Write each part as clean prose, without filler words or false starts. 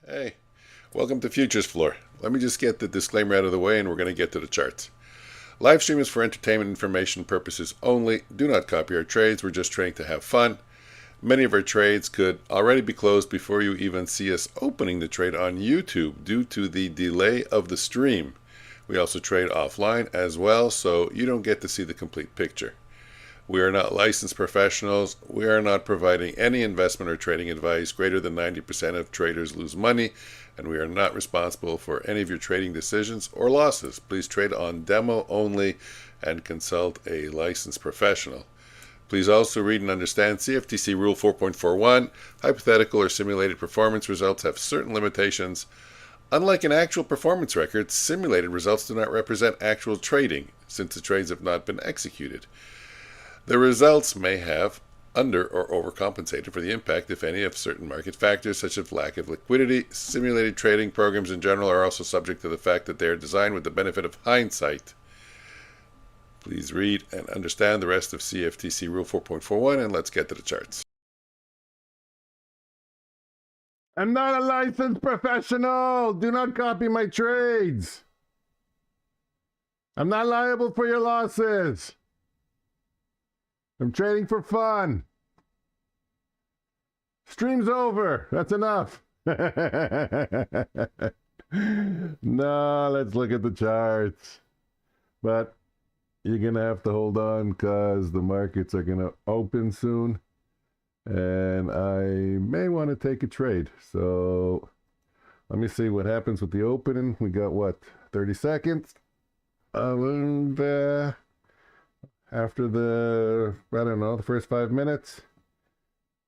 Hey, welcome to Futures Floor. Let me just get the disclaimer out of the way and we're going to get to the charts. Live stream is for entertainment information purposes only. Do not copy our trades. We're just trying to have fun. Many of our trades could already be closed before you even see us opening the trade on YouTube due to the delay of the stream. We also trade offline as well, so you don't get to see the complete picture. We are not licensed professionals. We are not providing any investment or trading advice. Greater than 90% of traders lose money, and we are not responsible for any of your trading decisions or losses. Please trade on demo only and consult a licensed professional. Please also read and understand CFTC Rule 4.41. Hypothetical or simulated performance results have certain limitations. Unlike an actual performance record, simulated results do not represent actual trading, since the trades have not been executed. The results may have under or overcompensated for the impact, if any, of certain market factors such as lack of liquidity. Simulated trading programs in general are also subject to the fact that they are designed with the benefit of hindsight. Please read and understand the rest of CFTC Rule 4.41 and let's get to the charts. I'm not a licensed professional. Do not copy my trades. I'm not liable for your losses. I'm trading for fun. Stream's over. That's enough. No, let's look at the charts. But you're going to have to hold on because the markets are going to open soon. And I may want to take a trade. So let me see what happens with the opening. We got what, 30 seconds? And after the, I don't know, the first 5 minutes,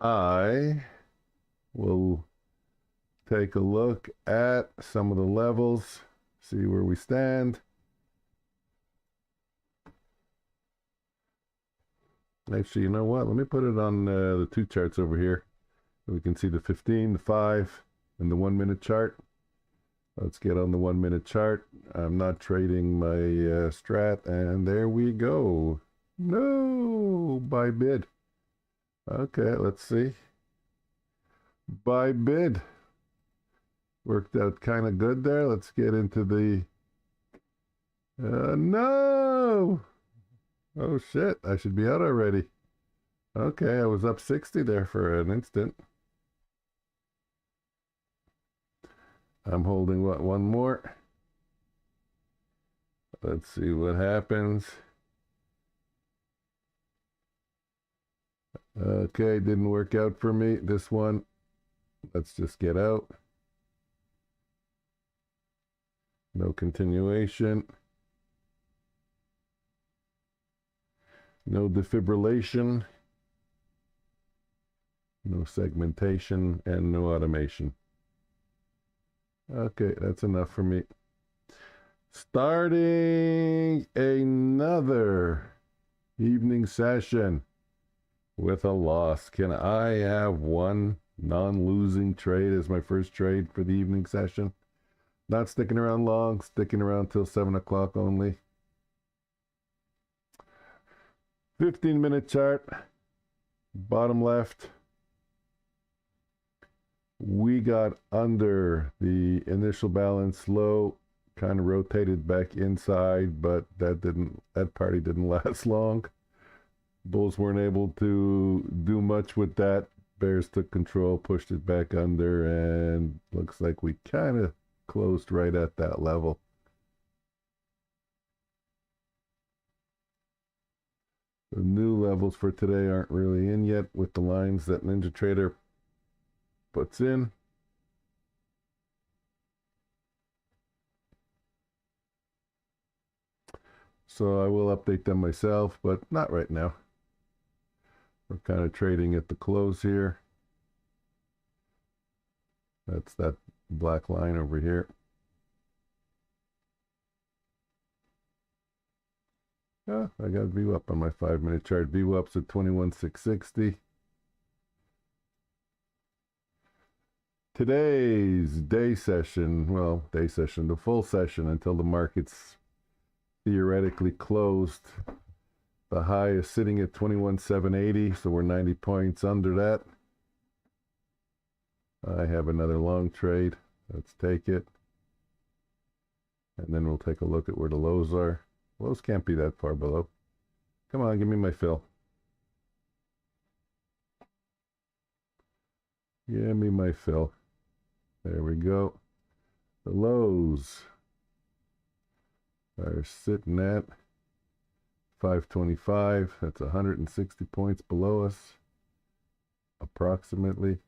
I will take a look at some of the levels, see where we stand. Actually, you know what? Let me put it on the two charts over here. We can see the 15, the 5, and the 1 minute chart. Let's get on the 1 minute chart. I'm not trading my strat, and there we go. No, buy bid. Okay, let's see. Buy bid. Worked out kind of good there. Let's get into the... no! Oh shit, I should be out already. Okay, I was up 60 there for an instant. I'm holding what, one more? Let's see what happens. Okay, didn't work out for me. This one, let's just get out. No continuation. No defibrillation. No segmentation and no automation. Okay, that's enough for me. Starting another evening session with a loss. Can I have one non-losing trade as my first trade for the evening session? Not sticking around long, sticking around till 7 o'clock only. 15-minute chart, bottom left. We got under the initial balance low, kind of rotated back inside, but that party didn't last long. Bulls weren't able to do much with that. Bears took control, pushed it back under, and looks like we kind of closed right at that level. The new levels for today aren't really in yet with the lines that NinjaTrader puts in. So I will update them myself, but not right now. We're kind of trading at the close here. That's that black line over here. Yeah, I got VWAP on my 5-minute chart. VWAP's at 21,660. Today's day session, well, day session, the full session until the market's theoretically closed. The high is sitting at 21,780, so we're 90 points under that. I have another long trade. Let's take it. And then we'll take a look at where the lows are. Lows can't be that far below. Come on, give me my fill. Give me my fill. There we go. The lows are sitting at 525. That's 160 points below us, approximately.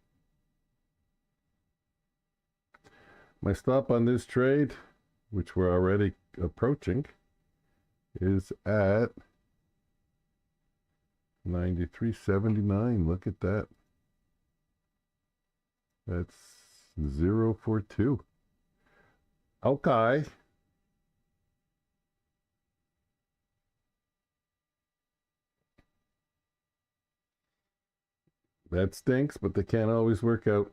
My stop on this trade, which we're already approaching, is at 93.79. Look at that. That's 0.42. Okay. That stinks, but they can't always work out.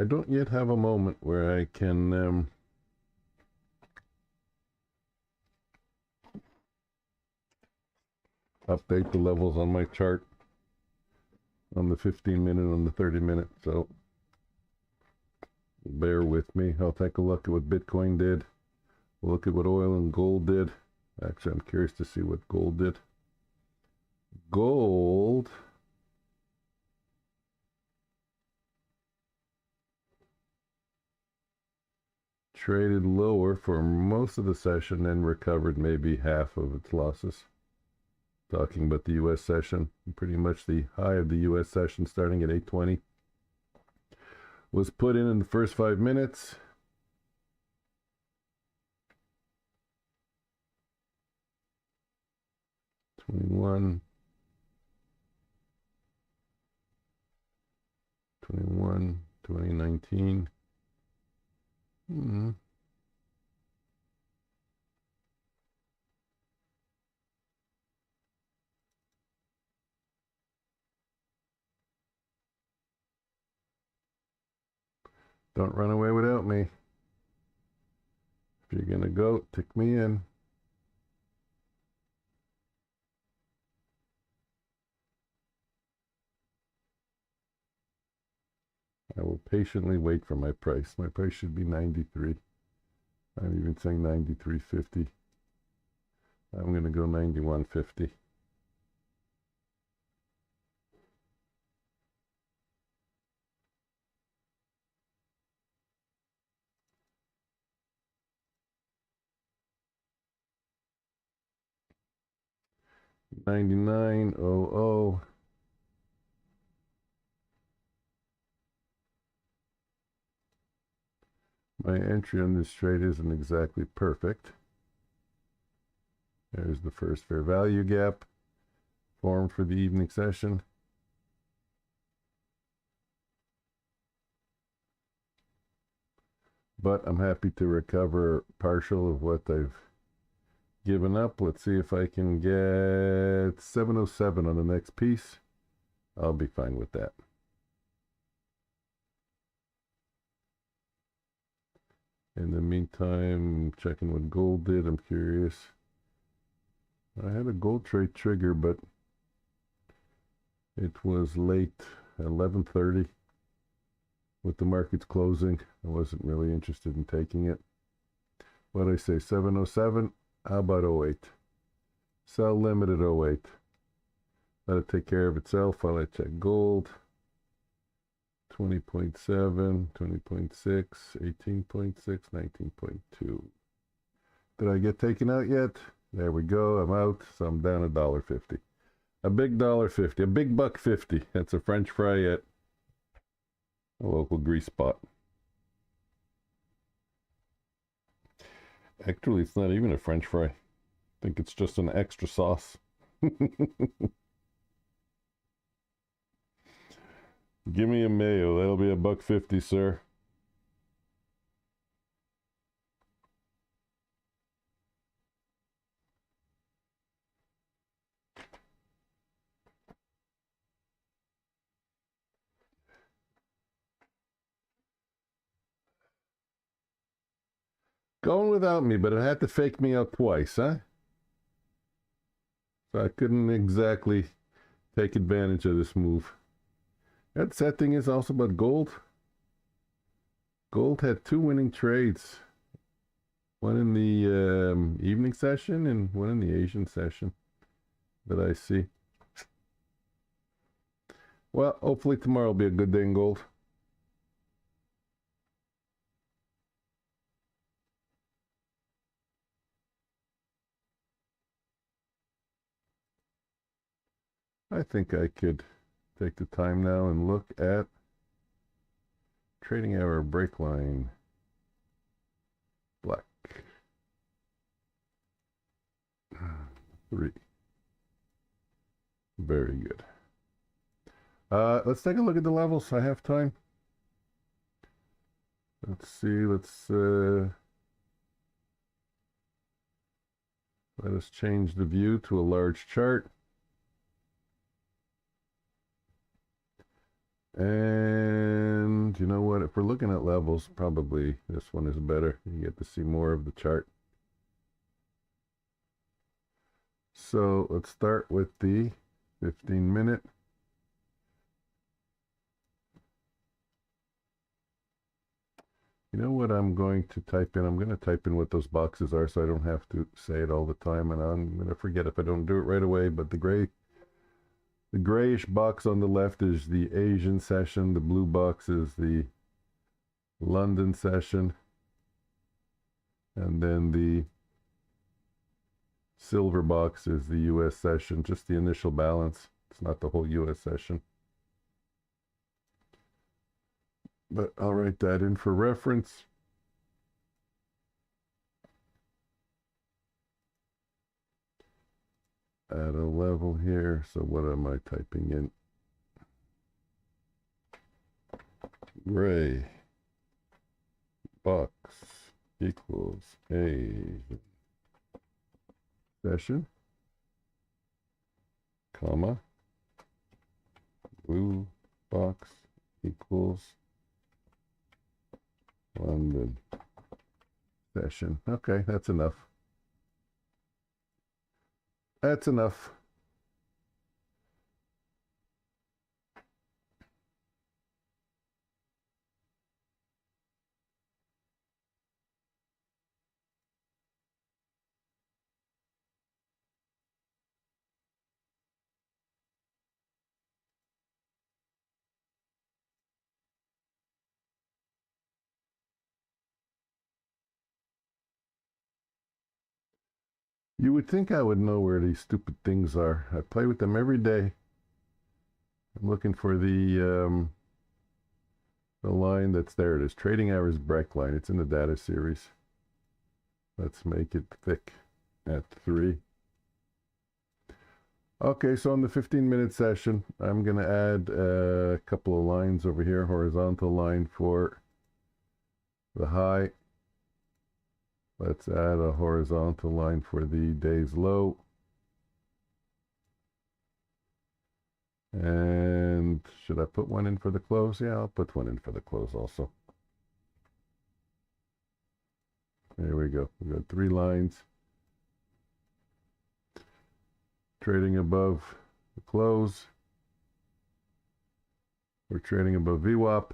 I don't yet have a moment where I can update the levels on my chart on the 15-minute, on the 30-minute, so bear with me. I'll take a look at what Bitcoin did. We'll look at what oil and gold did. Actually, I'm curious to see what gold did. Gold traded lower for most of the session and recovered maybe half of its losses. Talking about the U.S. session, pretty much the high of the U.S. session starting at 8:20 was put in the first 5 minutes. '21, 2019. Don't run away without me. If you're going to go, tick me in. I will patiently wait for my price. My price should be 93. I'm even saying 93.50. I'm going to go 91.50. $99.00. My entry on this trade isn't exactly perfect. There's the first fair value gap formed for the evening session. But I'm happy to recover partial of what I've given up. Let's see if I can get 707 on the next piece. I'll be fine with that. In the meantime, checking what gold did. I'm curious. I had a gold trade trigger, but it was late, 11:30. With the markets closing, I wasn't really interested in taking it. What I say, 707? How about 08? Sell limit at 08. Let it take care of itself while I check gold. 20.7, 20.6, 18.6, 19.2. Did I get taken out yet? There we go. I'm out. So I'm down $1.50. A big $1.50. A big $1.50. That's a French fry at a local grease spot. Actually, it's not even a French fry. I think it's just an extra sauce. Give me a mayo. That'll be a $1.50, sir. going without me, but it had to fake me out twice, huh? So I couldn't exactly take advantage of this move. That sad thing is also about gold. Gold had 2 winning trades. One in the evening session and one in the Asian session that I see. Well, hopefully tomorrow will be a good day in gold. I think I could take the time now and look at trading hour break line. Black. 3. Very good. Let's take a look at the levels. I have time. Let's see. Let us change the view to a large chart. And you know what? If we're looking at levels, probably this one is better. You get to see more of the chart. So let's start with the 15-minute. You know what I'm going to type in? I'm going to type in what those boxes are so I don't have to say it all the time, and I'm going to forget if I don't do it right away. But the grayish box on the left is the Asian session. The blue box is the London session. And then the silver box is the US session, just the initial balance. It's not the whole US session. But I'll write that in for reference. Add a level here. So what am I typing in? Gray box equals a session, comma, blue box equals London session. Okay, that's enough. That's enough. You would think I would know where these stupid things are. I play with them every day. I'm looking for the line that's there. It is trading hours break line. It's in the data series. Let's make it thick at 3. Okay, so on the 15-minute session, I'm going to add a couple of lines over here. Horizontal line for the high. Let's add a horizontal line for the day's low. And should I put one in for the close? Yeah, I'll put one in for the close also. There we go. We've got 3 lines. Trading above the close. We're trading above VWAP.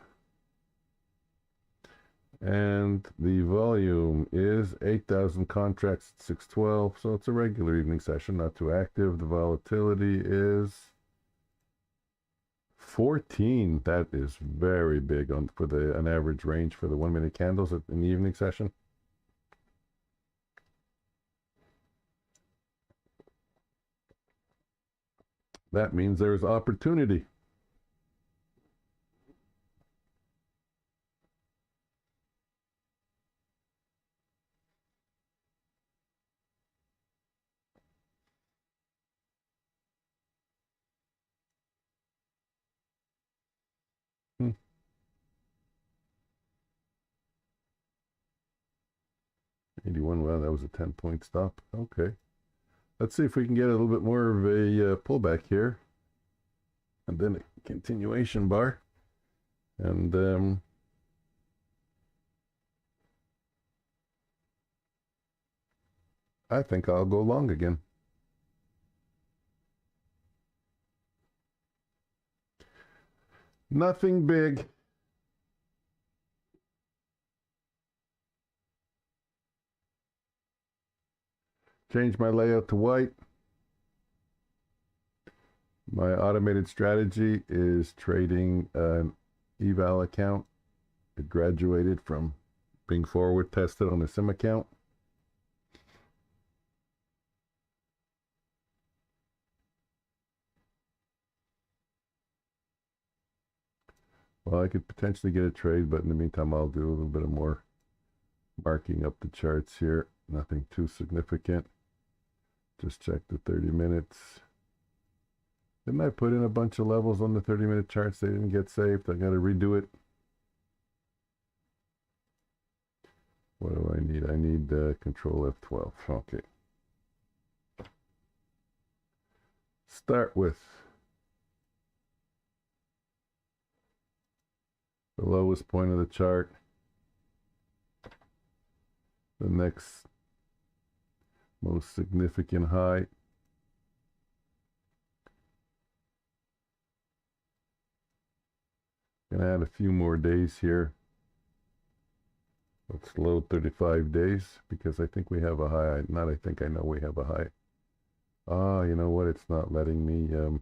And the volume is 8,000 contracts at 612. So it's a regular evening session, not too active. The volatility is 14. That is very big for an average range for the 1-minute candles in the evening session. That means there's opportunity. Hmm. 81, well, that was a 10-point stop. Okay. Let's see if we can get a little bit more of a pullback here. And then a continuation bar. And I think I'll go long again. Nothing big. Change my layout to white. My automated strategy is trading an eval account. It graduated from being forward tested on a sim account. Well, I could potentially get a trade, but in the meantime, I'll do a little bit of more marking up the charts here. Nothing too significant. Just check the 30 minutes. Didn't I put in a bunch of levels on the 30-minute charts? They didn't get saved. I got to redo it. What do I need? I need Control F12. Okay. Start with the lowest point of the chart. The next most significant high. Gonna add a few more days here. Let's load 35 days because I think we have a high. Not I think, I know we have a high. Ah, you know what? It's not letting me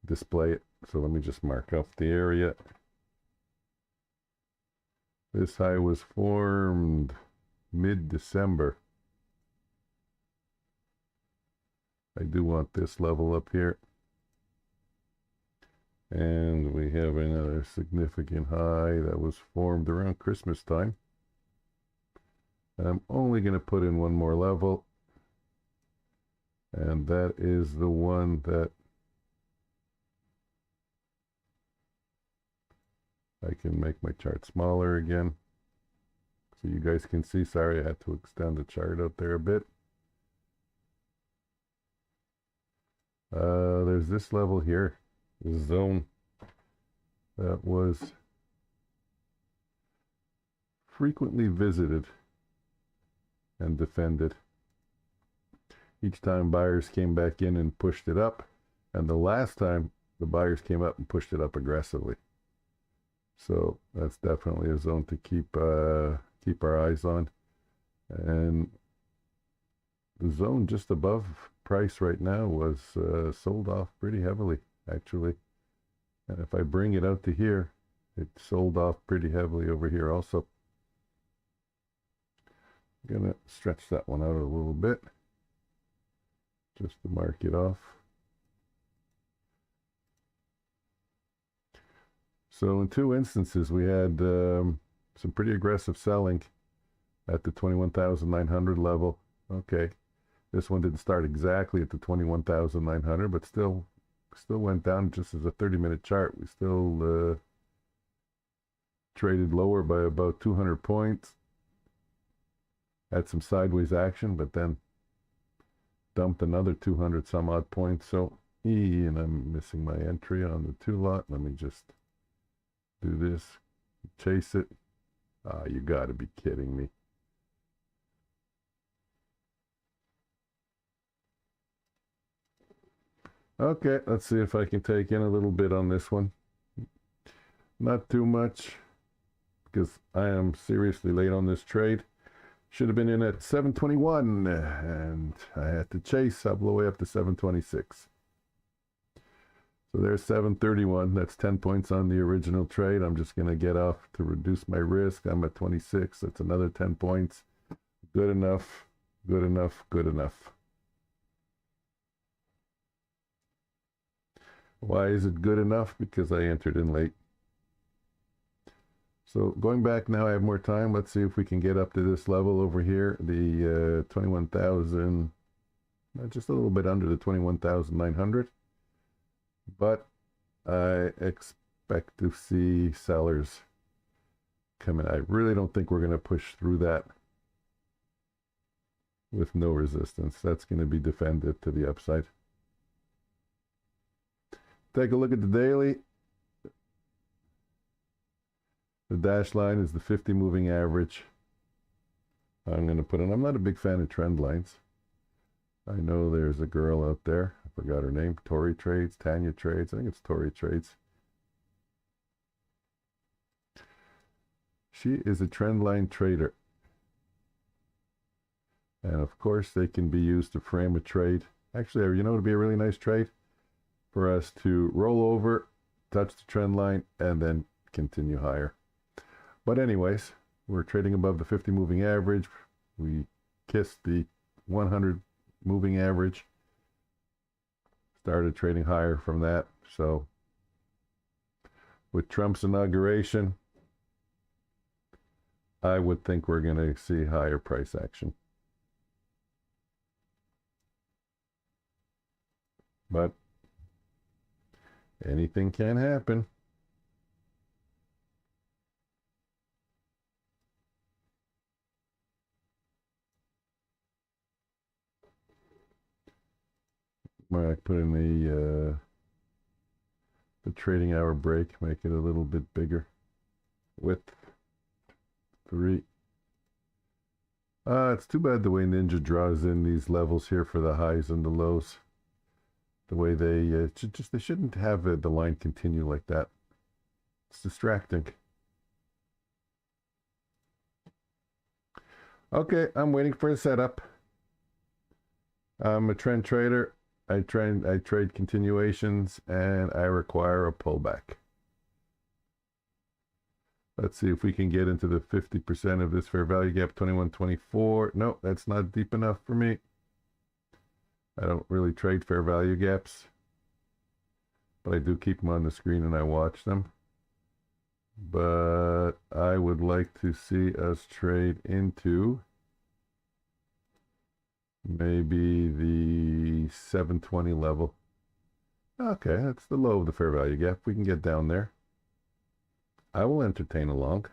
display it. So let me just mark off the area. This high was formed mid-December. I do want this level up here. And we have another significant high that was formed around Christmas time. And I'm only going to put in one more level. And that is the one that I can make my chart smaller again. So you guys can see. Sorry, I had to extend the chart out there a bit. There's this level here, this zone that was frequently visited and defended. Each time buyers came back in and pushed it up, and the last time the buyers came up and pushed it up aggressively. So that's definitely a zone to keep our eyes on. And the zone just above price right now was sold off pretty heavily, actually. And if I bring it out to here, it sold off pretty heavily over here also. I'm gonna stretch that one out a little bit just to mark it off. So in two instances, we had some pretty aggressive selling at the 21,900 level. Okay, this one didn't start exactly at the 21,900, but still went down just as a 30-minute chart. We still traded lower by about 200 points. Had some sideways action, but then dumped another 200 some odd points. So, and I'm missing my entry on the 2 lot. Let me just do this, chase it. Ah, you gotta be kidding me. Okay, let's see if I can take in a little bit on this one. Not too much, because I am seriously late on this trade. Should have been in at 721, and I had to chase all the way up to 726. So there's 731. That's 10 points on the original trade. I'm just going to get off to reduce my risk. I'm at 26. That's another 10 points. Good enough, good enough, good enough. Why is it good enough? Because I entered in late. So going back now, I have more time. Let's see if we can get up to this level over here, the 21,000, just a little bit under the 21,900. But I expect to see sellers come in. I really don't think we're going to push through that with no resistance. That's going to be defended to the upside. Take a look at the daily. The dashed line is the 50 moving average. I'm going to put in, I'm not a big fan of trend lines. I know there's a girl out there, I forgot her name, Tori Trades, Tanya Trades, I think it's Tori Trades. She is a trend line trader. And of course, they can be used to frame a trade. Actually, you know, it'd be a really nice trade for us to roll over, touch the trend line, and then continue higher. But anyways, we're trading above the 50 moving average. We kissed the 100 moving average. Started trading higher from that. So with Trump's inauguration, I would think we're going to see higher price action. But anything can happen. Might put in the trading hour break, make it a little bit bigger. Width 3. It's too bad the way Ninja draws in these levels here for the highs and the lows. The way they they shouldn't have the line continue like that. It's distracting. Okay, I'm waiting for a setup. I'm a trend trader. I trade continuations, and I require a pullback. Let's see if we can get into the 50% of this fair value gap, 21.24. No, that's not deep enough for me. I don't really trade fair value gaps, but I do keep them on the screen and I watch them. But I would like to see us trade into maybe the 720 level. Okay, that's the low of the fair value gap. We can get down there. I will entertain a long.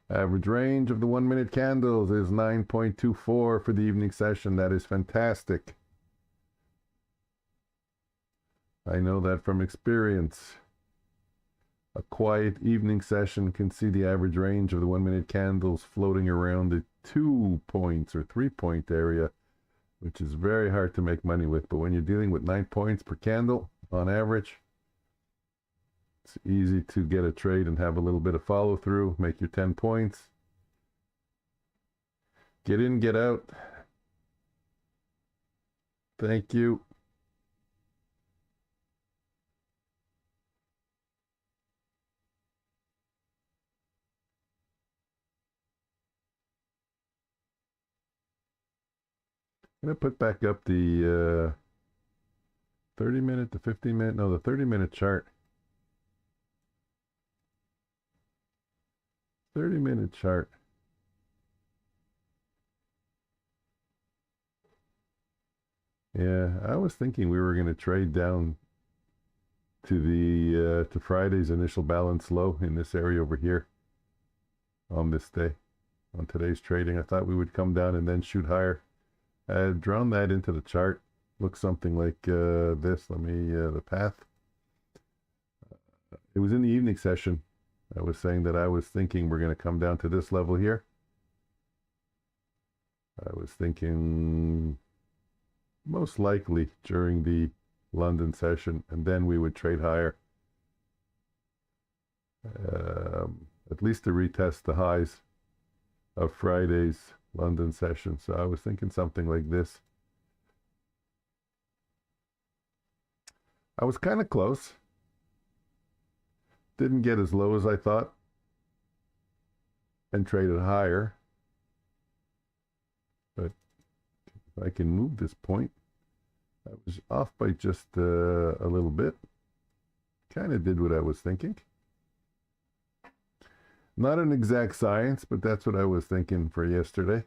Average range of the 1 minute candles is 9.24 for the evening session. That is fantastic. I know that from experience. A quiet evening session can see the average range of the 1 minute candles floating around the 2 points or 3 point area, which is very hard to make money with. But when you're dealing with 9 points per candle on average, it's easy to get a trade and have a little bit of follow through, make your 10 points. Get in, get out. Thank you. I'm going to put back up the 30 minute, the 15 minute, no, the 30 minute chart. 30 minute chart. Yeah, I was thinking we were going to trade down to the to Friday's initial balance low in this area over here on this day, on today's trading. I thought we would come down and then shoot higher. I had drawn that into the chart. Looks something like this. Let me the path. It was in the evening session. I was saying that I was thinking we're going to come down to this level here. I was thinking most likely during the London session, and then we would trade higher. At least to retest the highs of Friday's London session. So I was thinking something like this. I was kind of close. Didn't get as low as I thought and traded higher. But if I can move this point, I was off by just a little bit. Kind of did what I was thinking. Not an exact science, but that's what I was thinking for yesterday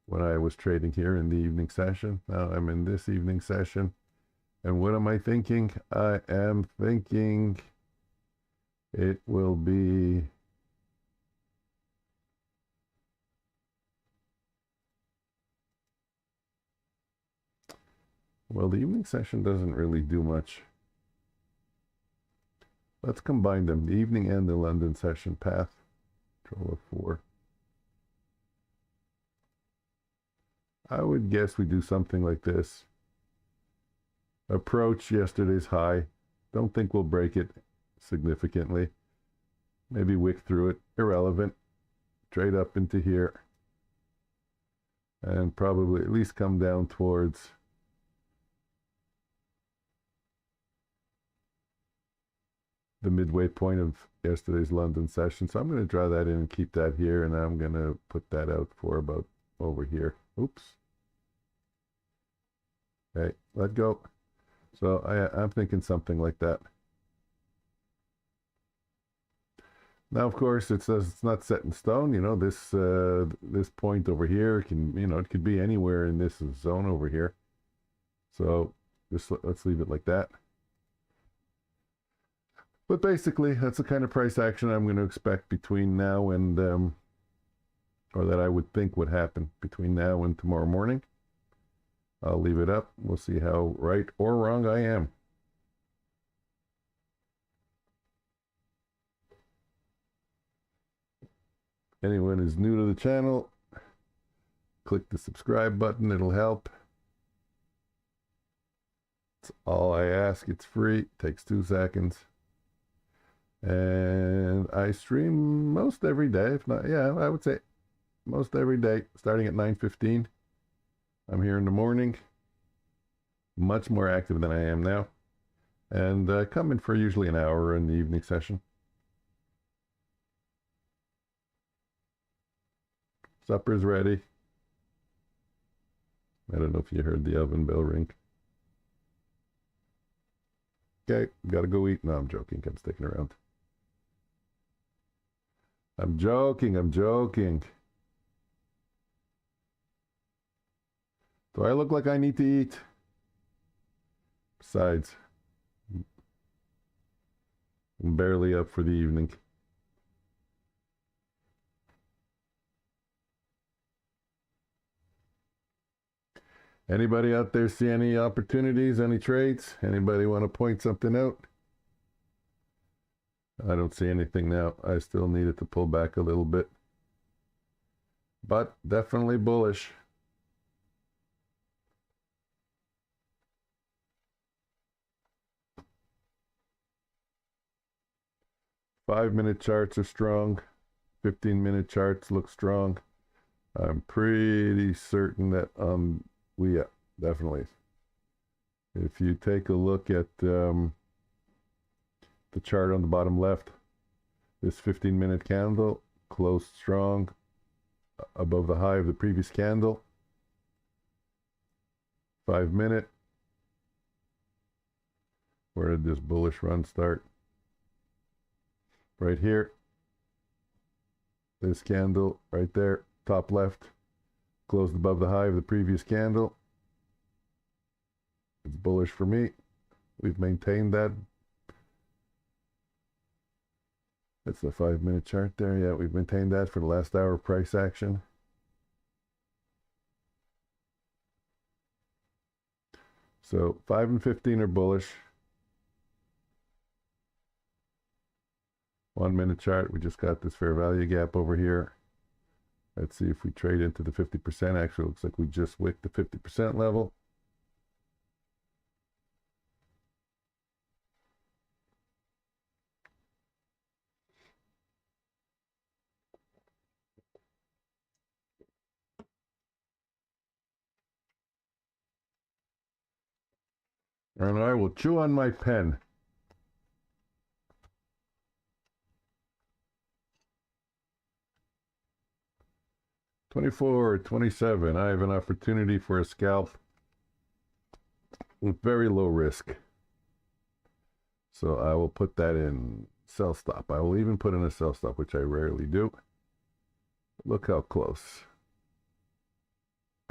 when I was trading here in the evening session. Now I'm in this evening session. And what am I thinking? I am thinking it will be Well, the evening session doesn't really do much. Let's combine them, the evening and the London session path. Control F4. I would guess we do something like this. Approach yesterday's high. Don't think we'll break it significantly. Maybe wick through it. Irrelevant. Trade up into here. And probably at least come down towards the midway point of yesterday's London session. So I'm going to draw that in and keep that here, and I'm going to put that out for about over here. Oops. Okay, let go. So I'm thinking something like that. Now, of course, it's not set in stone. You know, this point over here can, you know, it could be anywhere in this zone over here. So just let's leave it like that. But basically, that's the kind of price action I'm going to expect between now and, or that I would think would happen between now and tomorrow morning. I'll leave it up. We'll see how right or wrong I am. Anyone who's new to the channel, click the subscribe button. It'll help. It's all I ask. It's free. It takes 2 seconds. And I stream most every day. If not, yeah, I would say most every day, starting at 9:15. I'm here in the morning. Much more active than I am now. And come in for usually an hour in the evening session. Supper's ready. I don't know if you heard the oven bell ring. Okay, gotta go eat. No, I'm joking. I'm sticking around. I'm joking. I'm joking. Do I look like I need to eat? Besides, I'm barely up for the evening. Anybody out there see any opportunities, any trades? Anybody want to point something out? I don't see anything now. I still need it to pull back a little bit. But definitely bullish. Five-minute charts are strong. 15-minute charts look strong. I'm pretty certain that yeah, definitely. If you take a look at the chart on the bottom left, this 15-minute candle closed strong above the high of the previous candle. 5-minute. Where did this bullish run start? Right here. This candle right there, top left, closed above the high of the previous candle. It's bullish for me. We've maintained that. That's the 5-minute chart there. Yeah, we've maintained that for the last hour of price action. So 5 and 15 are bullish. 1-minute chart, we just got this fair value gap over here. Let's see if we trade into the 50%. Actually, looks like we just wicked the 50% level. And I will chew on my pen. $24, $27. I have an opportunity for a scalp with very low risk. So I will put that in sell stop. I will even put in a sell stop, which I rarely do. Look how close.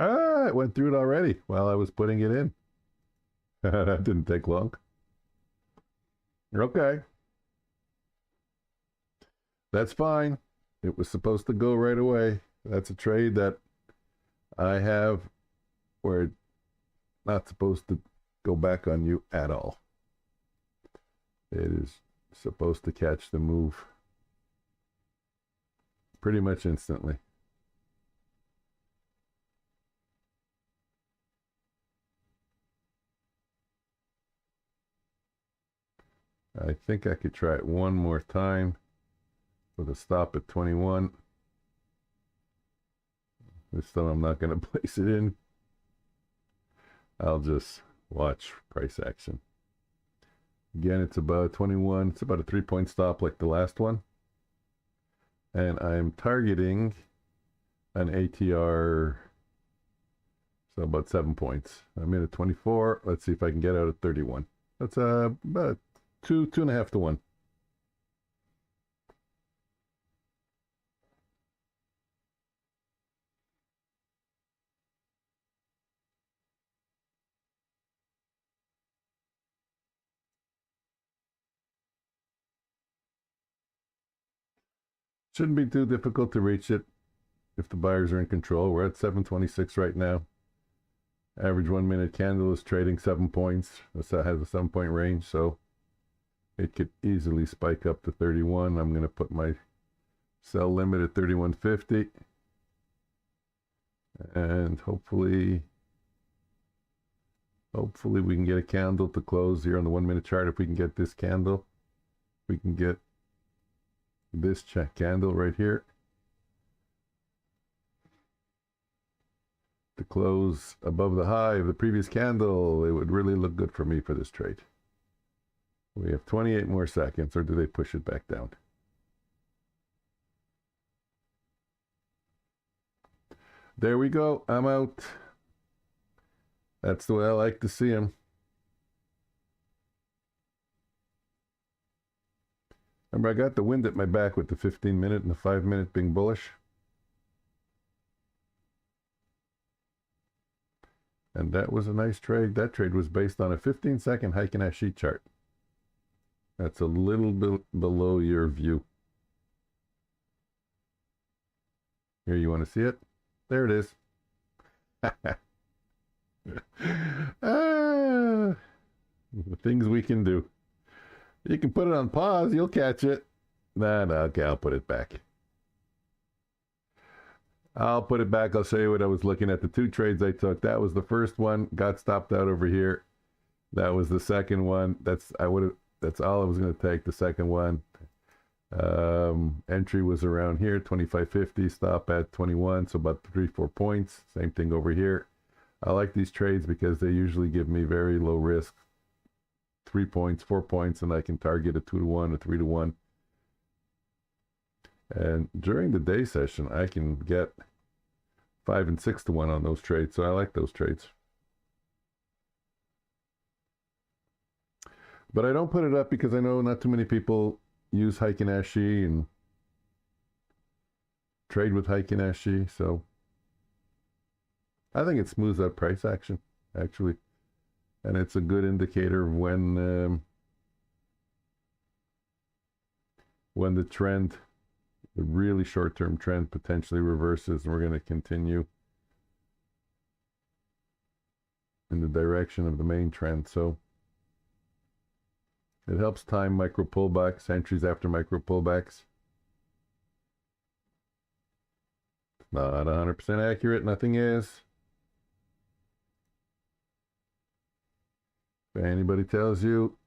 Ah, it went through it already while I was putting it in. That didn't take long. Okay. That's fine. It was supposed to go right away. That's a trade that I have where it's not supposed to go back on you at all. It is supposed to catch the move pretty much instantly. I think I could try it one more time with a stop at 21. This time I'm not going to place it in. I'll just watch price action. Again, it's about 21. It's about a 3-point stop like the last one. And I'm targeting an ATR, so about 7 points. I'm in at 24. Let's see if I can get out at 31. That's about 2.5 to 1. Shouldn't be too difficult to reach it if the buyers are in control. We're at 726 right now. Average 1 minute candle is trading 7 points. It has a 7-point range, so it could easily spike up to 31. I'm going to put my sell limit at 31.50. And hopefully we can get a candle to close here on the 1 minute chart. If we can get this candle, we can get this candle right here to close above the high of the previous candle. It would really look good for me for this trade. We have 28 more seconds, or do they push it back down? There we go. I'm out. That's the way I like to see them. Remember, I got the wind at my back with the 15-minute and the 5-minute being bullish. And that was a nice trade. That trade was based on a 15-second Heiken Ashi chart. That's a little bit below your view. Here, you want to see it? There it is. The things we can do. You can put it on pause. You'll catch it. No, okay, I'll put it back. I'll put it back. I'll show you what I was looking at. The 2 trades I took. That was the first one. Got stopped out over here. That was the second one. That's all I was going to take. The second one. Entry was around here, 25.50. Stop at 21. So about 3-4 points. Same thing over here. I like these trades because they usually give me very low risk. 3 points, 4 points, and I can target a 2 to 1, a 3 to 1. And during the day session, I can get 5 and 6 to 1 on those trades. So I like those trades. But I don't put it up because I know not too many people use Heiken Ashi and trade with Heiken Ashi. So I think it smooths out price action, actually. And it's a good indicator of when the trend, the really short-term trend, potentially reverses, and we're going to continue in the direction of the main trend. So it helps time micro pullbacks, entries after micro pullbacks. It's not 100% accurate. Nothing is. If anybody tells you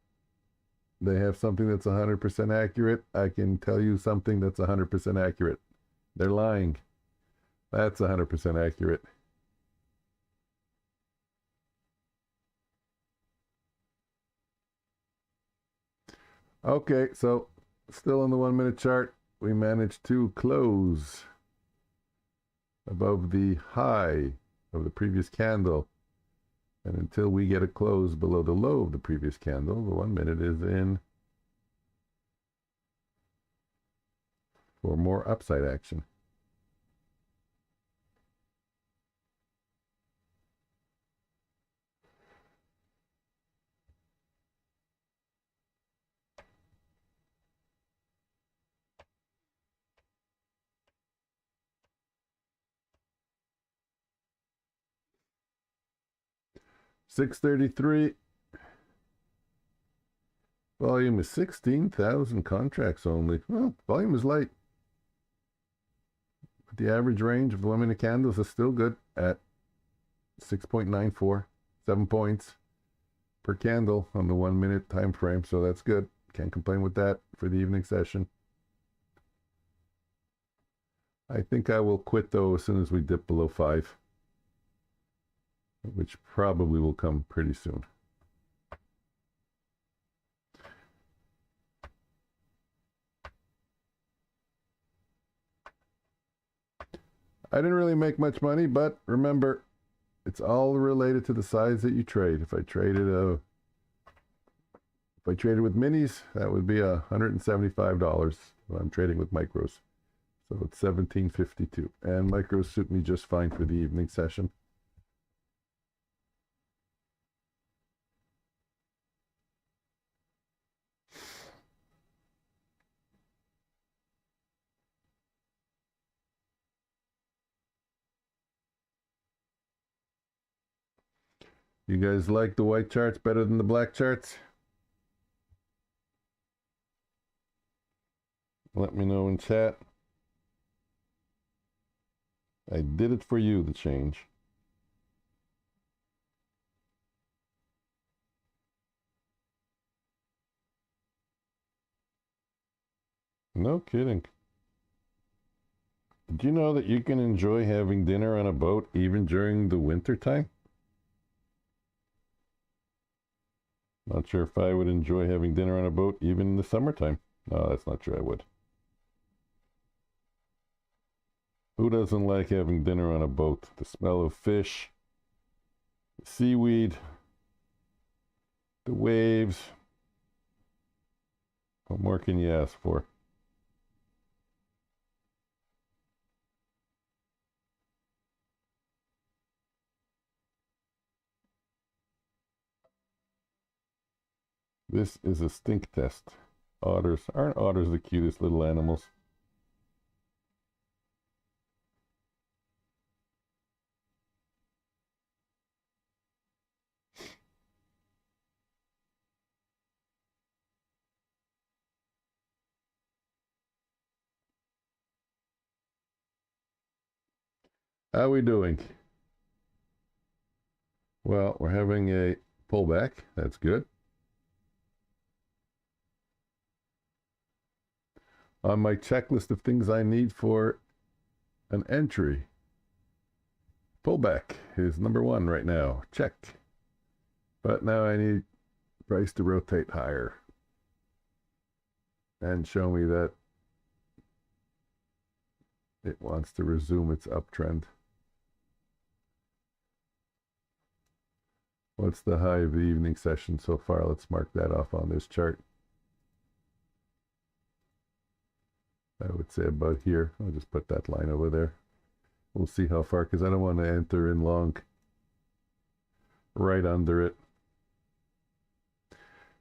they have something that's 100% accurate, I can tell you something that's 100% accurate. They're lying. That's 100% accurate. Okay, so still on the 1 minute chart, we managed to close above the high of the previous candle. And until we get a close below the low of the previous candle, the 1 minute is in for more upside action. $6.33. Volume is 16,000 contracts only. Well, volume is light. But the average range of the 1 minute candles is still good at 6.94, 7 points per candle on the 1 minute time frame. So that's good. Can't complain with that for the evening session. I think I will quit though as soon as we dip below 5, which probably will come pretty soon. I didn't really make much money, but remember, it's all related to the size that you trade. If I traded with minis, that would be $175. I'm trading with micros, so it's $17.52, and micros suit me just fine for the evening session. You guys like the white charts better than the black charts? Let me know in chat. I did it for you, the change. No kidding. Did you know that you can enjoy having dinner on a boat even during the winter time? Not sure if I would enjoy having dinner on a boat even in the summertime. No, that's not true. I would. Who doesn't like having dinner on a boat? The smell of fish, the seaweed, the waves. What more can you ask for? This is a stink test. Otters. Aren't otters the cutest little animals? How are we doing? Well, we're having a pullback. That's good. On my checklist of things I need for an entry, pullback is number 1 right now. Check. But now I need price to rotate higher and show me that it wants to resume its uptrend. What's the high of the evening session so far? Let's mark that off on this chart. I would say about here. I'll just put that line over there. We'll see how far, because I don't want to enter in long right under it.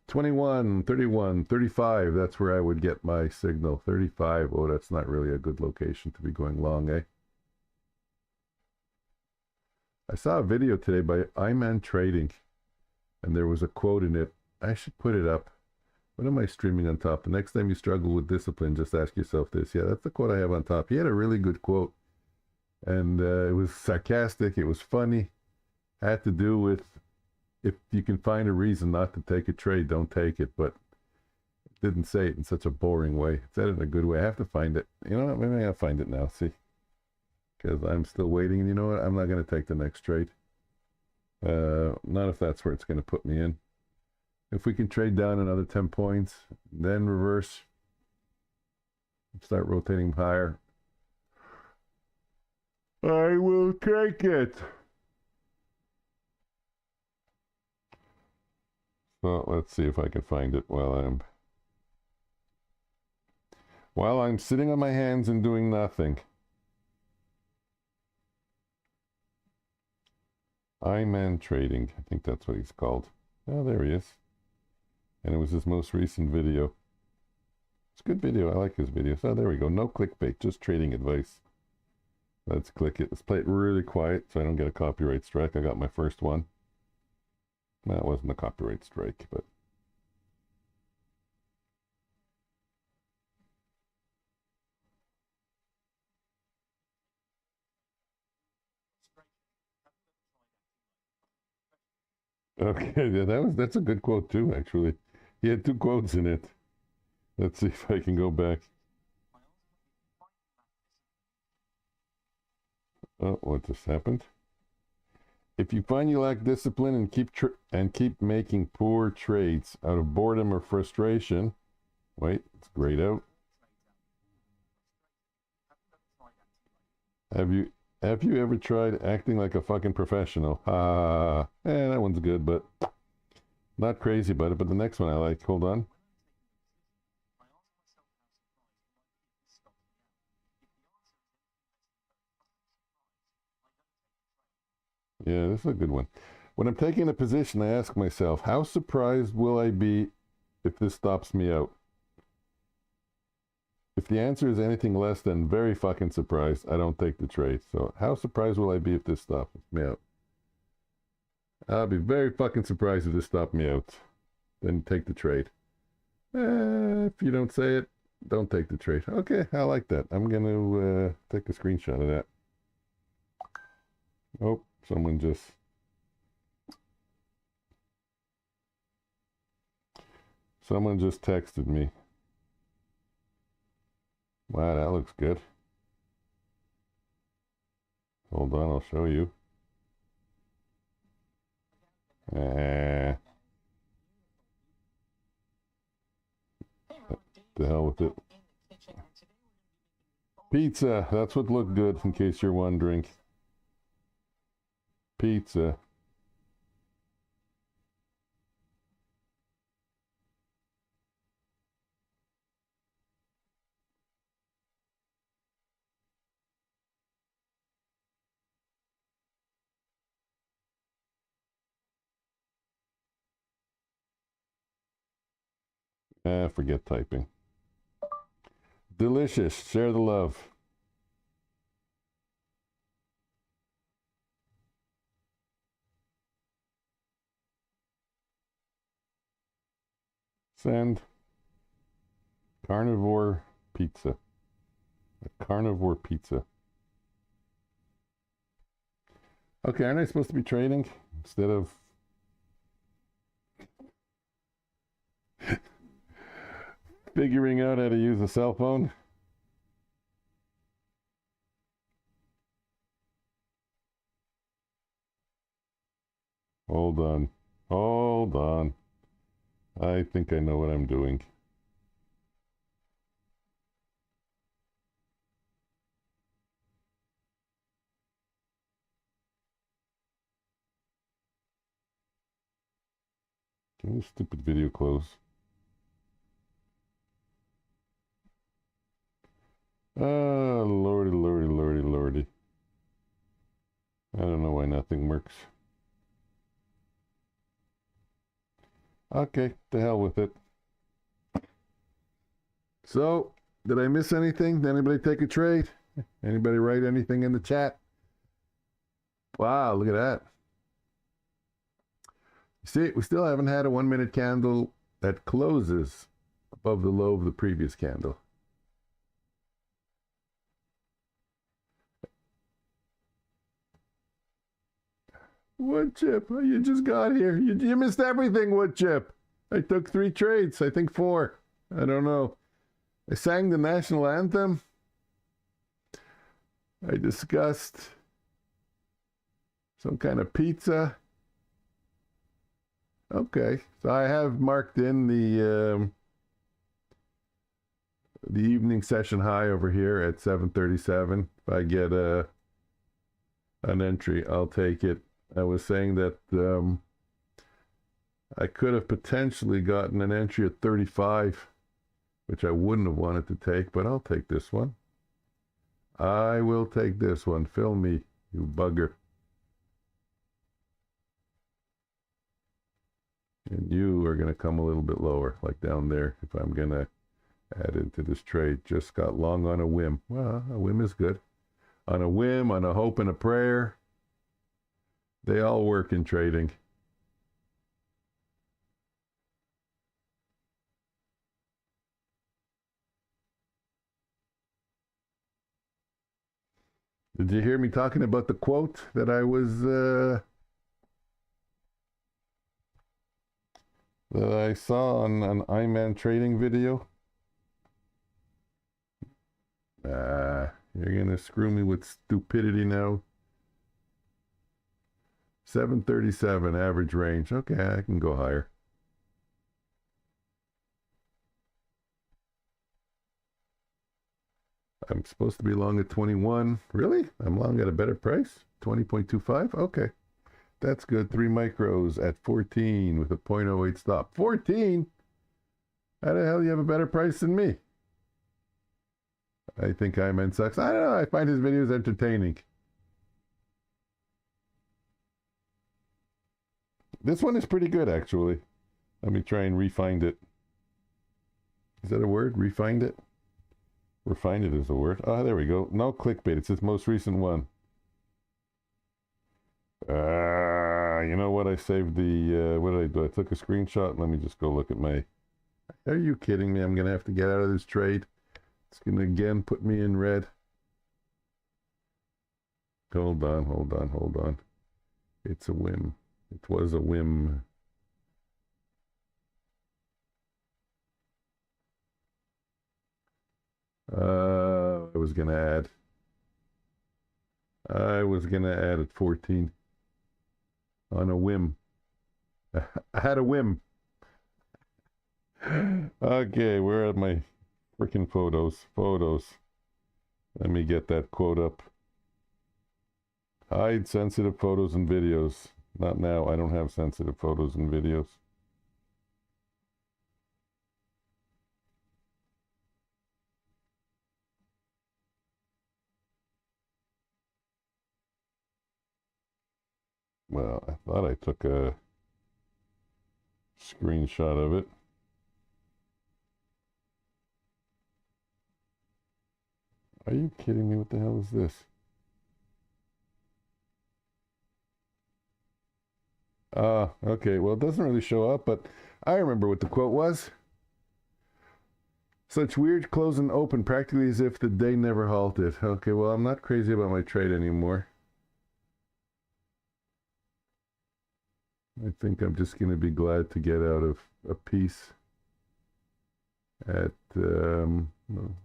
21, 31, 35, that's where I would get my signal. 35, oh, that's not really a good location to be going long, eh? I saw a video today by iMan Trading, and there was a quote in it. I should put it up. What am I streaming on top? The next time you struggle with discipline, just ask yourself this. Yeah, that's the quote I have on top. He had a really good quote, and it was sarcastic. It was funny. Had to do with, if you can find a reason not to take a trade, don't take it. But it didn't say it in such a boring way. It said it in a good way. I have to find it. You know what? Maybe I gotta find it now. See, because I'm still waiting. And you know what? I'm not going to take the next trade. Not if that's where it's going to put me in. If we can trade down another 10 points, then reverse, start rotating higher, I will take it. So let's see if I can find it while I'm sitting on my hands and doing nothing. iMan Trading, I think that's what he's called. Oh, there he is. And it was his most recent video. It's a good video. I like his videos. Oh, there we go. No clickbait, just trading advice. Let's click it. Let's play it really quiet so I don't get a copyright strike. I got my first one. That wasn't a copyright strike, but Okay, yeah, that's a good quote too, actually. He had two quotes in it. Let's see if I can go back. Oh, what just happened? If you find you lack discipline and keep making poor trades out of boredom or frustration, wait, it's grayed out. Have you have you ever tried acting like a fucking professional? That one's good, but not crazy about it. But the next one I like. Hold on. Yeah, this is a good one. When I'm taking a position, I ask myself, how surprised will I be if this stops me out? If the answer is anything less than very fucking surprised, I don't take the trade. So how surprised will I be if this stops me out? I'll be very fucking surprised if this stopped me out. Then take the trade. If you don't say it, don't take the trade. Okay, I like that. I'm going to take a screenshot of that. Oh, someone just texted me. Wow, that looks good. Hold on, I'll show you. The hell with it. Pizza, that's what looked good, in case you're wondering. Pizza. Forget typing. Delicious. Share the love. Send. Carnivore pizza. A carnivore pizza. Okay, aren't I supposed to be trading instead of figuring out how to use a cell phone? Hold on. Hold on. I think I know what I'm doing. Can this stupid video close? Lordy, lordy, lordy, lordy. I don't know why nothing works. Okay, to hell with it. So, did I miss anything? Did anybody take a trade? Anybody write anything in the chat? Wow, look at that. You see, we still haven't had a 1 minute candle that closes above the low of the previous candle. Wood chip, you just got here. You missed everything, wood chip. I took 3 trades, I think 4. I don't know. I sang the national anthem. I discussed some kind of pizza. Okay, so I have marked in the evening session high over here at 737. If I get an entry, I'll take it. I was saying that I could have potentially gotten an entry at 35, which I wouldn't have wanted to take, but I'll take this one. I will take this one. Fill me, you bugger. And you are going to come a little bit lower, like down there, if I'm going to add into this trade. Just got long on a whim. Well, a whim is good. On a whim, on a hope and a prayer. They all work in trading. Did you hear me talking about the quote that I was that I saw on an iMan trading video. You're gonna screw me with stupidity now. 737 average range. Okay, I can go higher. I'm supposed to be long at 21. Really? I'm long at a better price? 20.25? Okay. That's good. 3 micros at 14 with a 0.08 stop. 14? How the hell do you have a better price than me? I think iMan sucks. I don't know. I find his videos entertaining. This one is pretty good, actually. Let me try and refind it. Is that a word? Refind it? Refine it is a word. Oh, there we go. No clickbait. It's his most recent one. You know what? I saved the, what did I do? I took a screenshot. Let me just go look at my... Are you kidding me? I'm going to have to get out of this trade. It's going to again put me in red. Hold on. It's a whim. It was a whim. I was going to add at 14 on a whim. I had a whim. Okay, where are my freaking photos? Let me get that quote up. Hide sensitive photos and videos. Not now. I don't have sensitive photos and videos. Well, I thought I took a screenshot of it. Are you kidding me? What the hell is this? Okay. Well, it doesn't really show up, but I remember what the quote was. Such weird close and open, practically as if the day never halted. Okay, well, I'm not crazy about my trade anymore. I think I'm just going to be glad to get out of a piece at a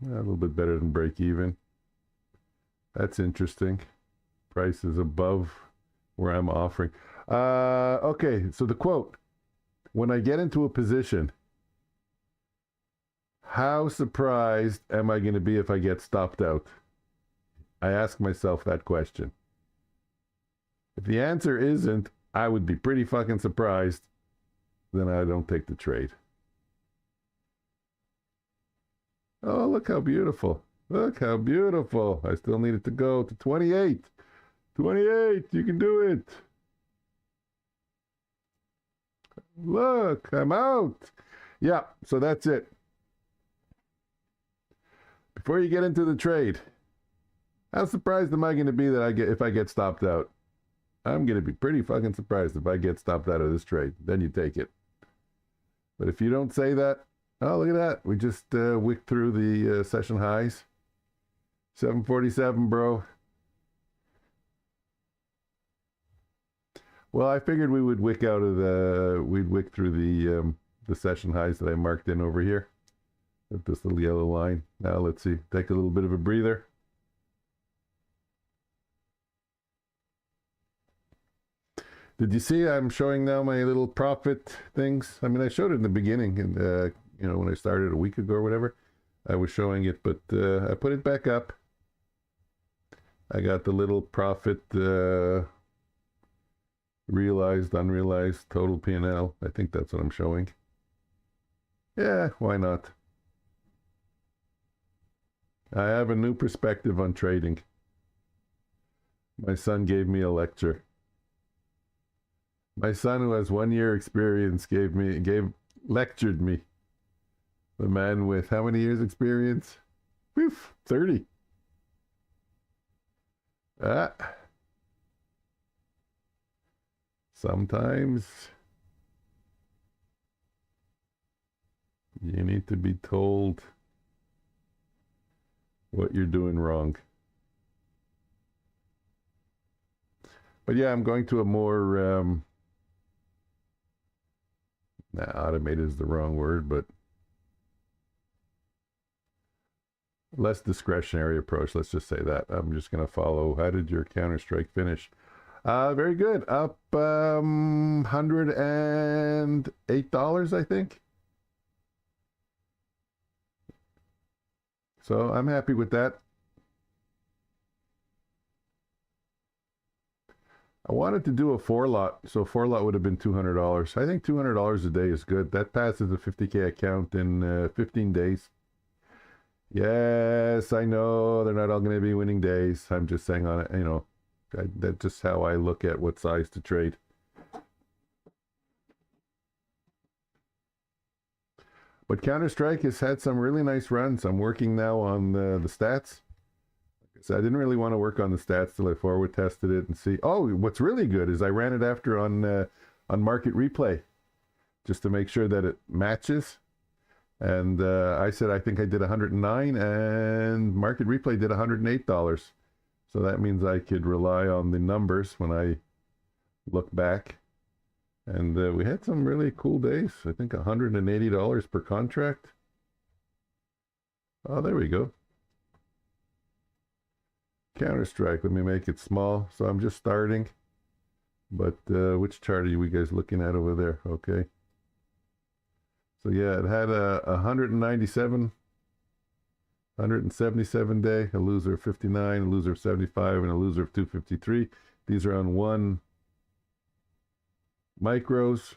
little bit better than break even. That's interesting. Price is above where I'm offering. Okay, so the quote, when I get into a position, how surprised am I going to be if I get stopped out? I ask myself that question. If the answer isn't, I would be pretty fucking surprised, then I don't take the trade. Oh, look how beautiful. Look how beautiful. I still need it to go to 28. 28, you can do it. Look, I'm out. Yeah, so that's it. Before you get into the trade, how surprised am I going to be that if I get stopped out? I'm going to be pretty fucking surprised if I get stopped out of this trade. Then you take it. But if you don't say that, oh, look at that. We just wicked through the session highs. 747, bro. Well, I figured we would wick through the session highs that I marked in over here. With this little yellow line. Now let's see. Take a little bit of a breather. Did you see I'm showing now my little profit things? I mean, I showed it in the beginning, and when I started a week ago or whatever, I was showing it, but I put it back up. I got the little profit realized, unrealized, total P&L. I think that's what I'm showing. Yeah, why not? I have a new perspective on trading. My son gave me a lecture. My son, who has 1 year experience, lectured me. The man with how many years experience? Oof, 30. Sometimes you need to be told what you're doing wrong. But yeah, I'm going to a more automated is the wrong word, but less discretionary approach. Let's just say that. I'm just going to follow. How did your counter strike finish? Very good. Up $108, I think. So I'm happy with that. I wanted to do a 4-lot, so 4-lot would have been $200. I think $200 a day is good. That passes a 50K account in 15 days. Yes, I know they're not all going to be winning days. I'm just saying on it, that's just how I look at what size to trade. But Counter-Strike has had some really nice runs. I'm working now on the stats. So I didn't really want to work on the stats till I forward tested it and see. Oh, what's really good is I ran it after on market replay, just to make sure that it matches. And I said I think I did 109, and market replay did $108. So that means I could rely on the numbers when I look back. And we had some really cool days. I think $180 per contract. Oh, there we go. Counter-Strike, let me make it small. So I'm just starting. But which chart are you guys looking at over there? Okay. So yeah, it had a 197, 177 day, a loser of 59, a loser of 75, and a loser of 253. These are on 1 micros.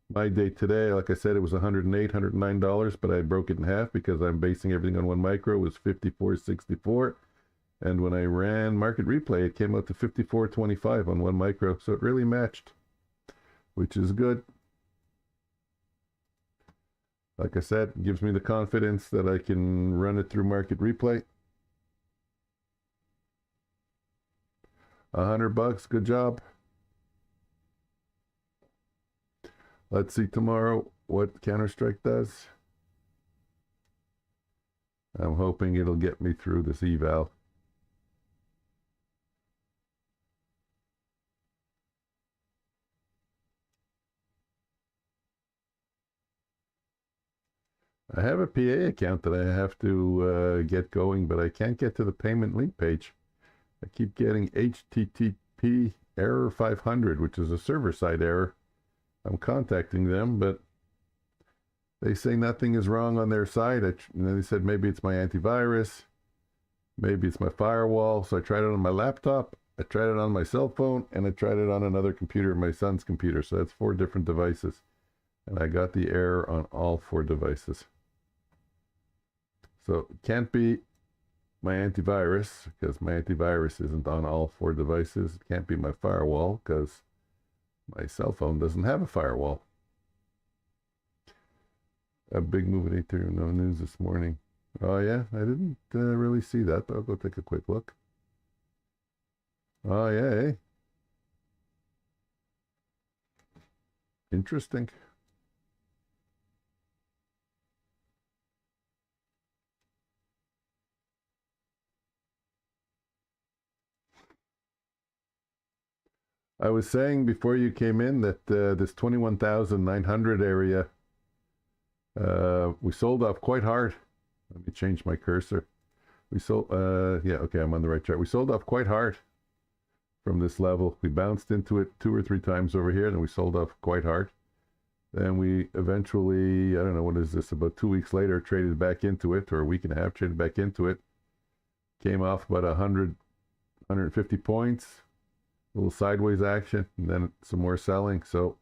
My day today, like I said, it was $108, $109, but I broke it in half because I'm basing everything on 1 micro. It was 54.64. And when I ran market replay, it came out to 54.25 on 1 micro. So it really matched, which is good. Like I said, it gives me the confidence that I can run it through market replay. $100, good job. Let's see tomorrow what Counter-Strike does. I'm hoping it'll get me through this eval. I have a PA account that I have to get going, but I can't get to the payment link page. I keep getting HTTP error 500, which is a server-side error. I'm contacting them, but they say nothing is wrong on their side. They said maybe it's my antivirus, maybe it's my firewall. So I tried it on my laptop, I tried it on my cell phone, and I tried it on another computer, my son's computer. So that's 4 different devices. And I got the error on all 4 devices. So it can't be my antivirus, because my antivirus isn't on all 4 devices. It can't be my firewall, because my cell phone doesn't have a firewall. A big move at 8:30 no news this morning. Oh yeah, I didn't really see that, but I'll go take a quick look. Oh yeah, hey. Interesting. I was saying before you came in that this 21,900 area, we sold off quite hard. Let me change my cursor. We sold, yeah, okay, I'm on the right chart. We sold off quite hard from this level. We bounced into it 2 or 3 times over here, and we sold off quite hard. Then we eventually, I don't know, what is this, about 2 weeks later, traded back into it, or a week and a half, traded back into it. Came off about 100, 150 points. A little sideways action, and then some more selling. So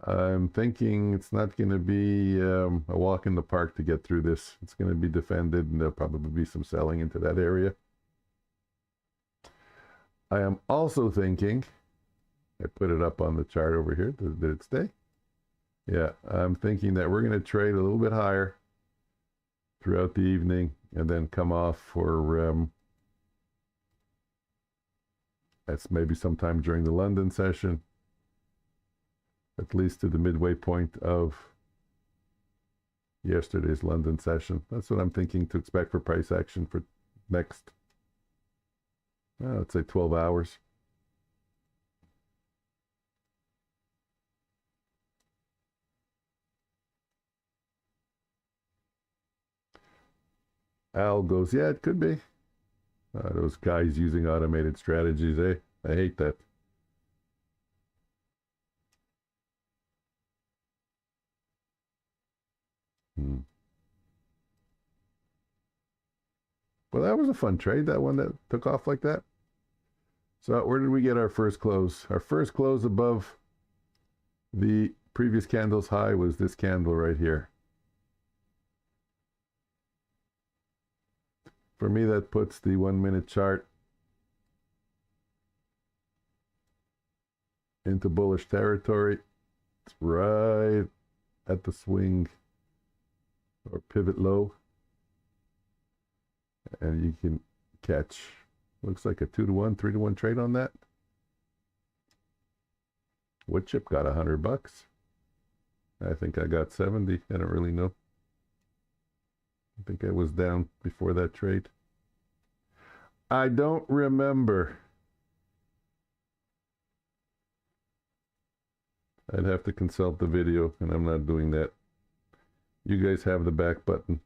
I'm thinking it's not going to be a walk in the park to get through this. It's going to be defended, and there'll probably be some selling into that area. I am also thinking, I put it up on the chart over here. Did it stay? Yeah, I'm thinking that we're going to trade a little bit higher throughout the evening and then come off for that's maybe sometime during the London session, at least to the midway point of yesterday's London session. That's what I'm thinking to expect for price action for next, let's say 12 hours. Al goes, yeah, it could be. Those guys using automated strategies, eh? I hate that. Well, that was a fun trade, that one that took off like that. So where did we get our first close? Our first close above the previous candle's high was this candle right here. For me, that puts the 1 minute chart into bullish territory. It's right at the swing or pivot low. And you can catch, looks like a 2-to-1, 3-to-1 trade on that. Wood chip got $100. I think I got 70. I don't really know. I think I was down before that trade. I don't remember. I'd have to consult the video, and I'm not doing that. You guys have the back button.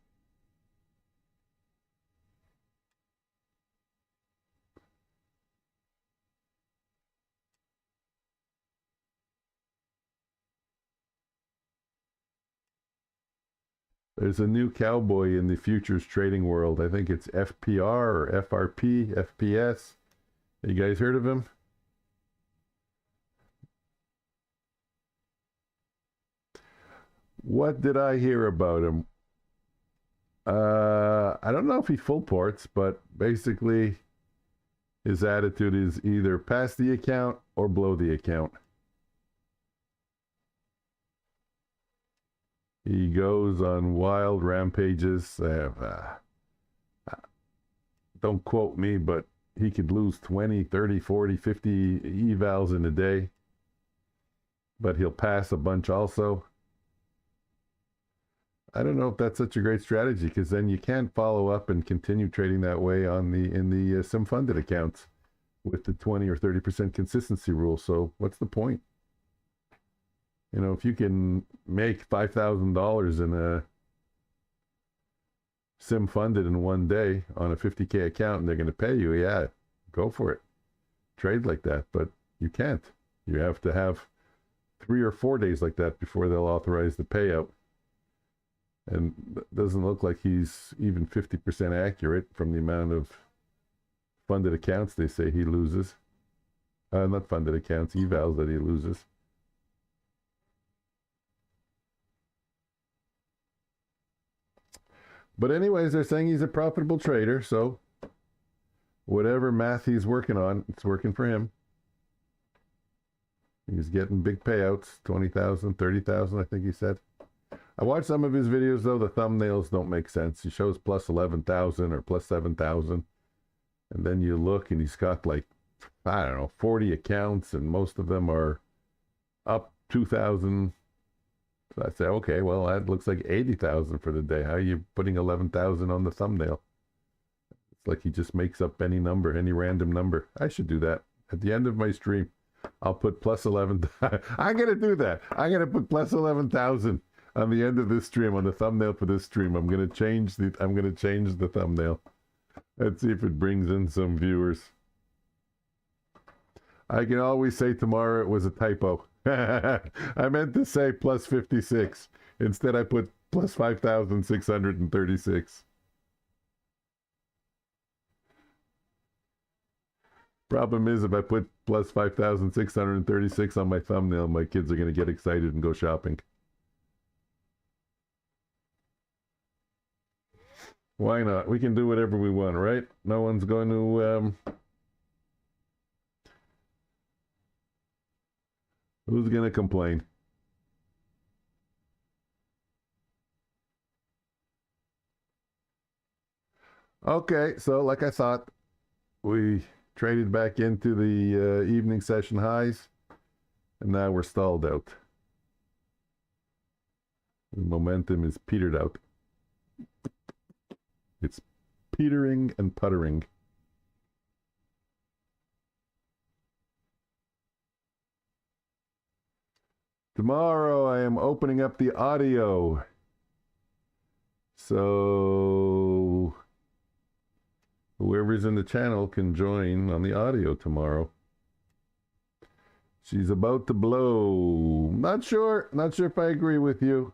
There's a new cowboy in the futures trading world. I think it's FPR or FRP, FPS. You guys heard of him? What did I hear about him? I don't know if he full ports, but basically his attitude is either pass the account or blow the account. He goes on wild rampages. Don't quote me, but he could lose 20, 30, 40, 50 evals in a day. But he'll pass a bunch also. I don't know if that's such a great strategy, because then you can't follow up and continue trading that way in the sim funded accounts with the 20 or 30% consistency rule. So what's the point? You know, if you can make $5,000 in a sim funded in one day on a 50K account and they're going to pay you, yeah, go for it. Trade like that, but you can't. You have to have 3 or 4 days like that before they'll authorize the payout. And it doesn't look like he's even 50% accurate from the amount of funded accounts they say he loses. Not funded accounts, evals that he loses. But anyways, they're saying he's a profitable trader, so whatever math he's working on, it's working for him. He's getting big payouts, 20,000, 30,000, I think he said. I watched some of his videos, though. The thumbnails don't make sense. He shows plus 11,000 or plus 7,000. And then you look and he's got like, I don't know, 40 accounts, and most of them are up 2,000. So I say, okay, well, that looks like 80,000 for the day. How are you putting 11,000 on the thumbnail? It's like he just makes up any number, any random number. I should do that. At the end of my stream, I'll put plus 11. I'm going to do that. I'm going to put plus 11,000 on the end of this stream, on the thumbnail for this stream. I'm going to change the thumbnail. Let's see if it brings in some viewers. I can always say tomorrow it was a typo. I meant to say plus 56. Instead, I put plus 5,636. Problem is, if I put plus 5,636 on my thumbnail, my kids are going to get excited and go shopping. Why not? We can do whatever we want, right? No one's going to... Who's going to complain? Okay, so like I thought, we traded back into the evening session highs, and now we're stalled out. The momentum is petered out. It's petering and puttering. Tomorrow I am opening up the audio. So Whoever's in the channel can join on the audio tomorrow. She's about to blow. Not sure if I agree with you.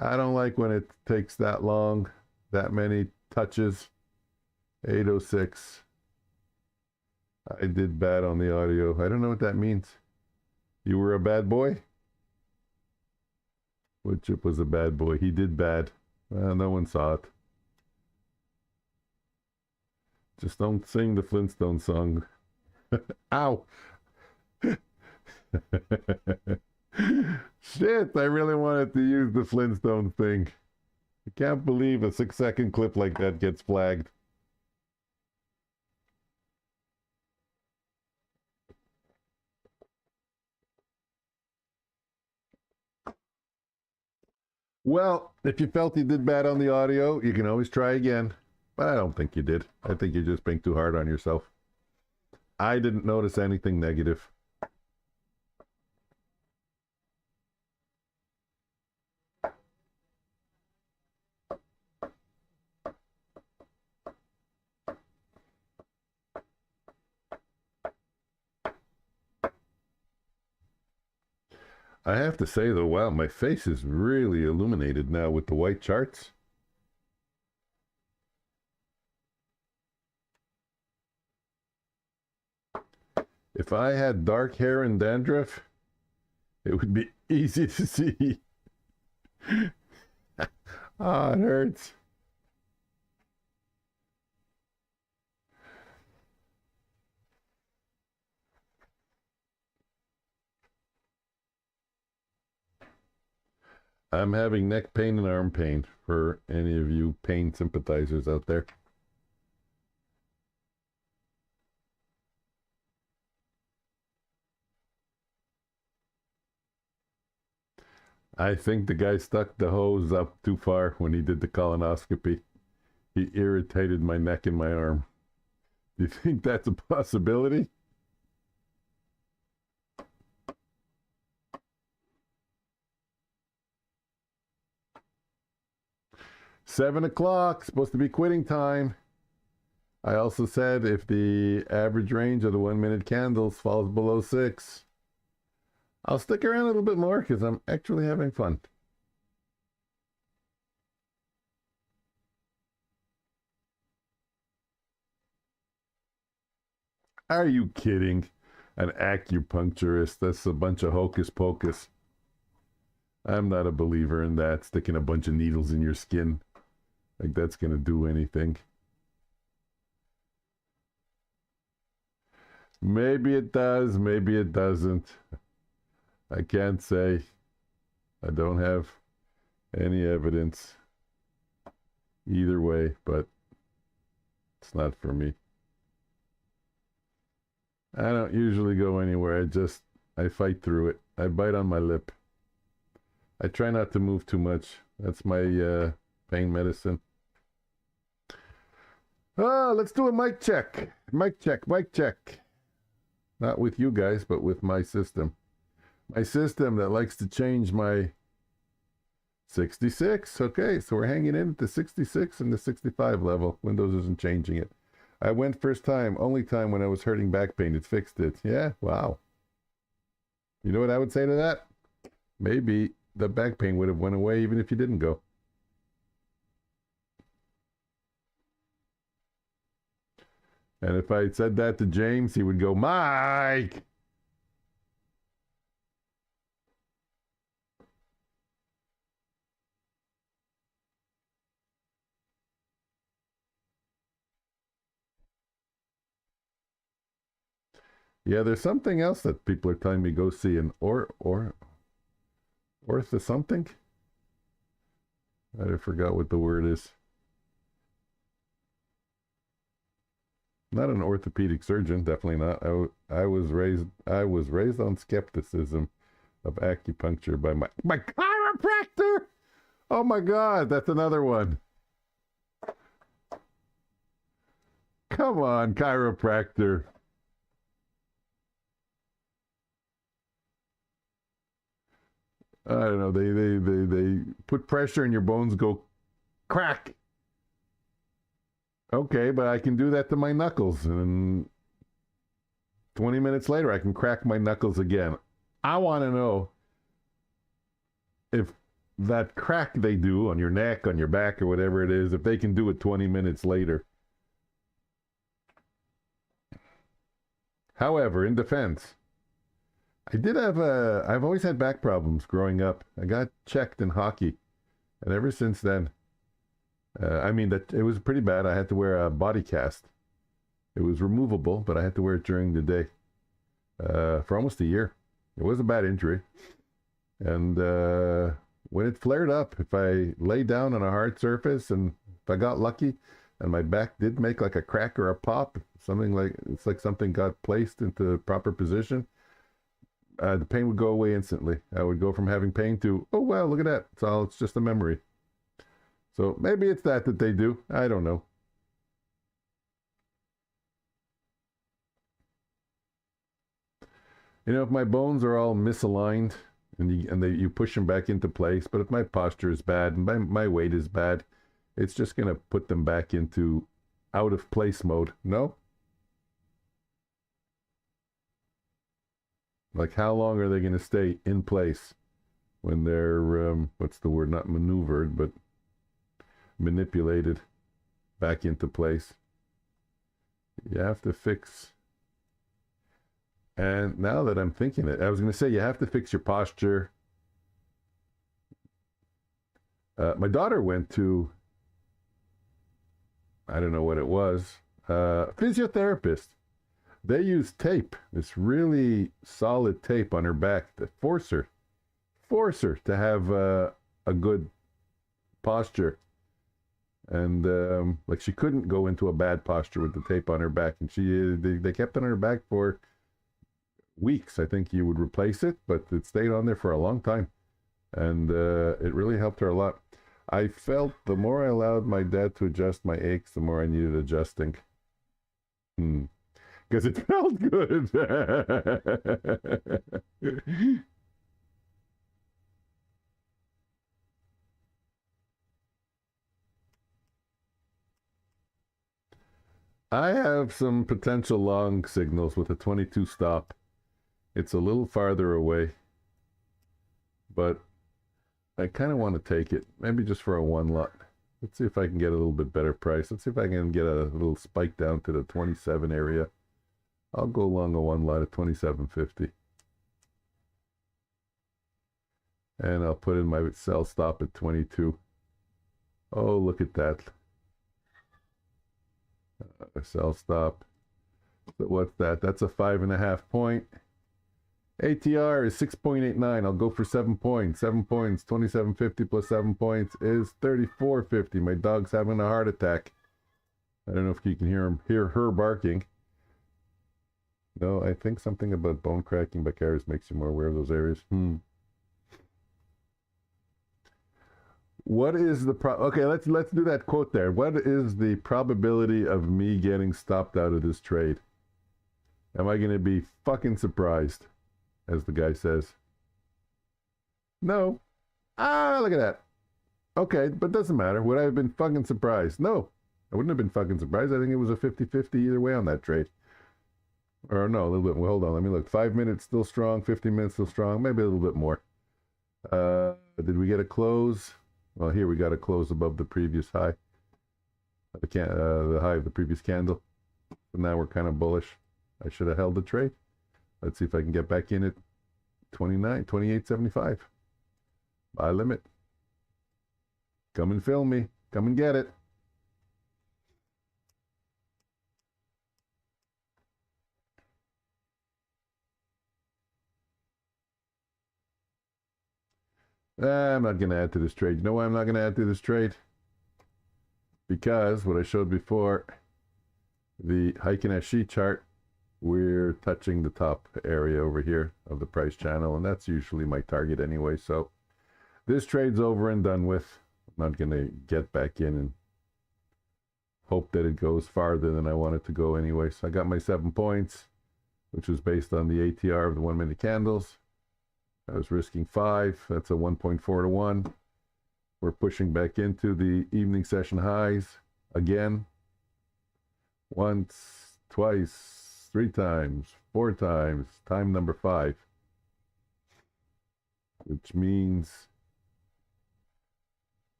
I don't like when it takes that long, that many touches. 806. I did bad on the audio. I don't know what that means. You were a bad boy? Wood chip was a bad boy. He did bad. Well, no one saw it. Just don't sing the Flintstone song. Ow! Shit, I really wanted to use the Flintstone thing. I can't believe a 6-second clip like that gets flagged. Well, if you felt you did bad on the audio, you can always try again. But I don't think you did. I think you're just being too hard on yourself. I didn't notice anything negative. I have to say though, wow, my face is really illuminated now with the white charts. If I had dark hair and dandruff, it would be easy to see. Ah, it hurts. I'm having neck pain and arm pain for any of you pain sympathizers out there. I think the guy stuck the hose up too far when he did the colonoscopy. He irritated my neck and my arm. Do you think that's a possibility? $7 supposed to be quitting time. I also said if the average range of the 1 minute candles falls below 6, I'll stick around a little bit more because I'm actually having fun. Are you kidding? An acupuncturist? That's a bunch of hocus pocus. I'm not a believer in that, sticking a bunch of needles in your skin. Like that's going to do anything. Maybe it does, maybe it doesn't. I can't say. I don't have any evidence either way, but it's not for me. I don't usually go anywhere. I fight through it. I bite on my lip. I try not to move too much. That's my pain medicine. Oh, let's do a mic check. Mic check, mic check. Not with you guys, but with my system. My system that likes to change my 66. Okay, so we're hanging in at the 66 and the 65 level. Windows isn't changing it. I went first time, only time when I was hurting back pain. It fixed it. Yeah, wow. You know what I would say to that? Maybe the back pain would have went away even if you didn't go. And if I said that to James, he would go, Mike! Yeah, there's something else that people are telling me go see, an ortho something? I forgot what the word is. Not an orthopedic surgeon, definitely not. I was raised on skepticism of acupuncture by my chiropractor. Oh my God, that's another one. Come on, chiropractor. I don't know. They put pressure and your bones go crack. Okay, but I can do that to my knuckles, and 20 minutes later I can crack my knuckles again. I want to know if that crack they do on your neck, on your back, or whatever it is, if they can do it 20 minutes later. However, in defense, I've always had back problems growing up. I got checked in hockey, and ever since then, that it was pretty bad. I had to wear a body cast. It was removable, but I had to wear it during the day for almost a year. It was a bad injury. And when it flared up, if I lay down on a hard surface and if I got lucky and my back did make like a crack or a pop, it's like something got placed into proper position, the pain would go away instantly. I would go from having pain to, oh, wow, look at that. It's just a memory. So maybe it's that they do. I don't know. If my bones are all misaligned and you push them back into place, but if my posture is bad and my weight is bad, it's just going to put them back into out of place mode. No? Like, how long are they going to stay in place when they're, what's the word, not maneuvered, but manipulated back into place? You have to fix. And now that I'm thinking it, I was going to say you have to fix your posture. My daughter went to, I don't know what it was, physiotherapist. They use tape, this really solid tape on her back to force her to have a good posture. And like, she couldn't go into a bad posture with the tape on her back. And they kept it on her back for weeks. I think you would replace it, but it stayed on there for a long time. And it really helped her a lot. I felt the more I allowed my dad to adjust my aches, the more I needed adjusting. Because it felt good. I have some potential long signals with a 22 stop. It's a little farther away, but I kind of want to take it, maybe just for a one lot. Let's see if I can get a little bit better price. Let's see if I can get a little spike down to the 27 area. I'll go long a one lot at 27.50. And I'll put in my sell stop at 22. Oh, look at that. Sell stop. So what's that? That's a 5.5 point. ATR is 6.89. I'll go for 7 points. 7 points, 27.50 plus 7 points is 34.50. My dog's having a heart attack. I don't know if you can hear her barking. No, I think something about bone cracking back areas makes you more aware of those areas. What is the okay, let's do that quote there. What is the probability of me getting stopped out of this trade? Am I going to be fucking surprised, as the guy says? No. Look at that. Okay, but doesn't matter. Would I have been fucking surprised? No. I wouldn't have been fucking surprised. I think it was a 50-50 either way on that trade. Or no, a little bit. Well, hold on. Let me look. 5 minutes still strong. 15 minutes still strong. Maybe a little bit more. Did we get a close? Well, here we got a close above the previous high. The high of the previous candle. So now we're kind of bullish. I should have held the trade. Let's see if I can get back in at 28.75. Buy limit. Come and fill me. Come and get it. I'm not going to add to this trade. You know why I'm not going to add to this trade? Because what I showed before, the Heiken SE chart, we're touching the top area over here of the price channel, and that's usually my target anyway. So this trade's over and done with. I'm not going to get back in and hope that it goes farther than I want it to go anyway. So I got my 7 points, which was based on the ATR of the 1 minute candles. I was risking 5. That's a 1.4 to 1. We're pushing back into the evening session highs again. Once, twice, 3 times, 4 times, time number 5. Which means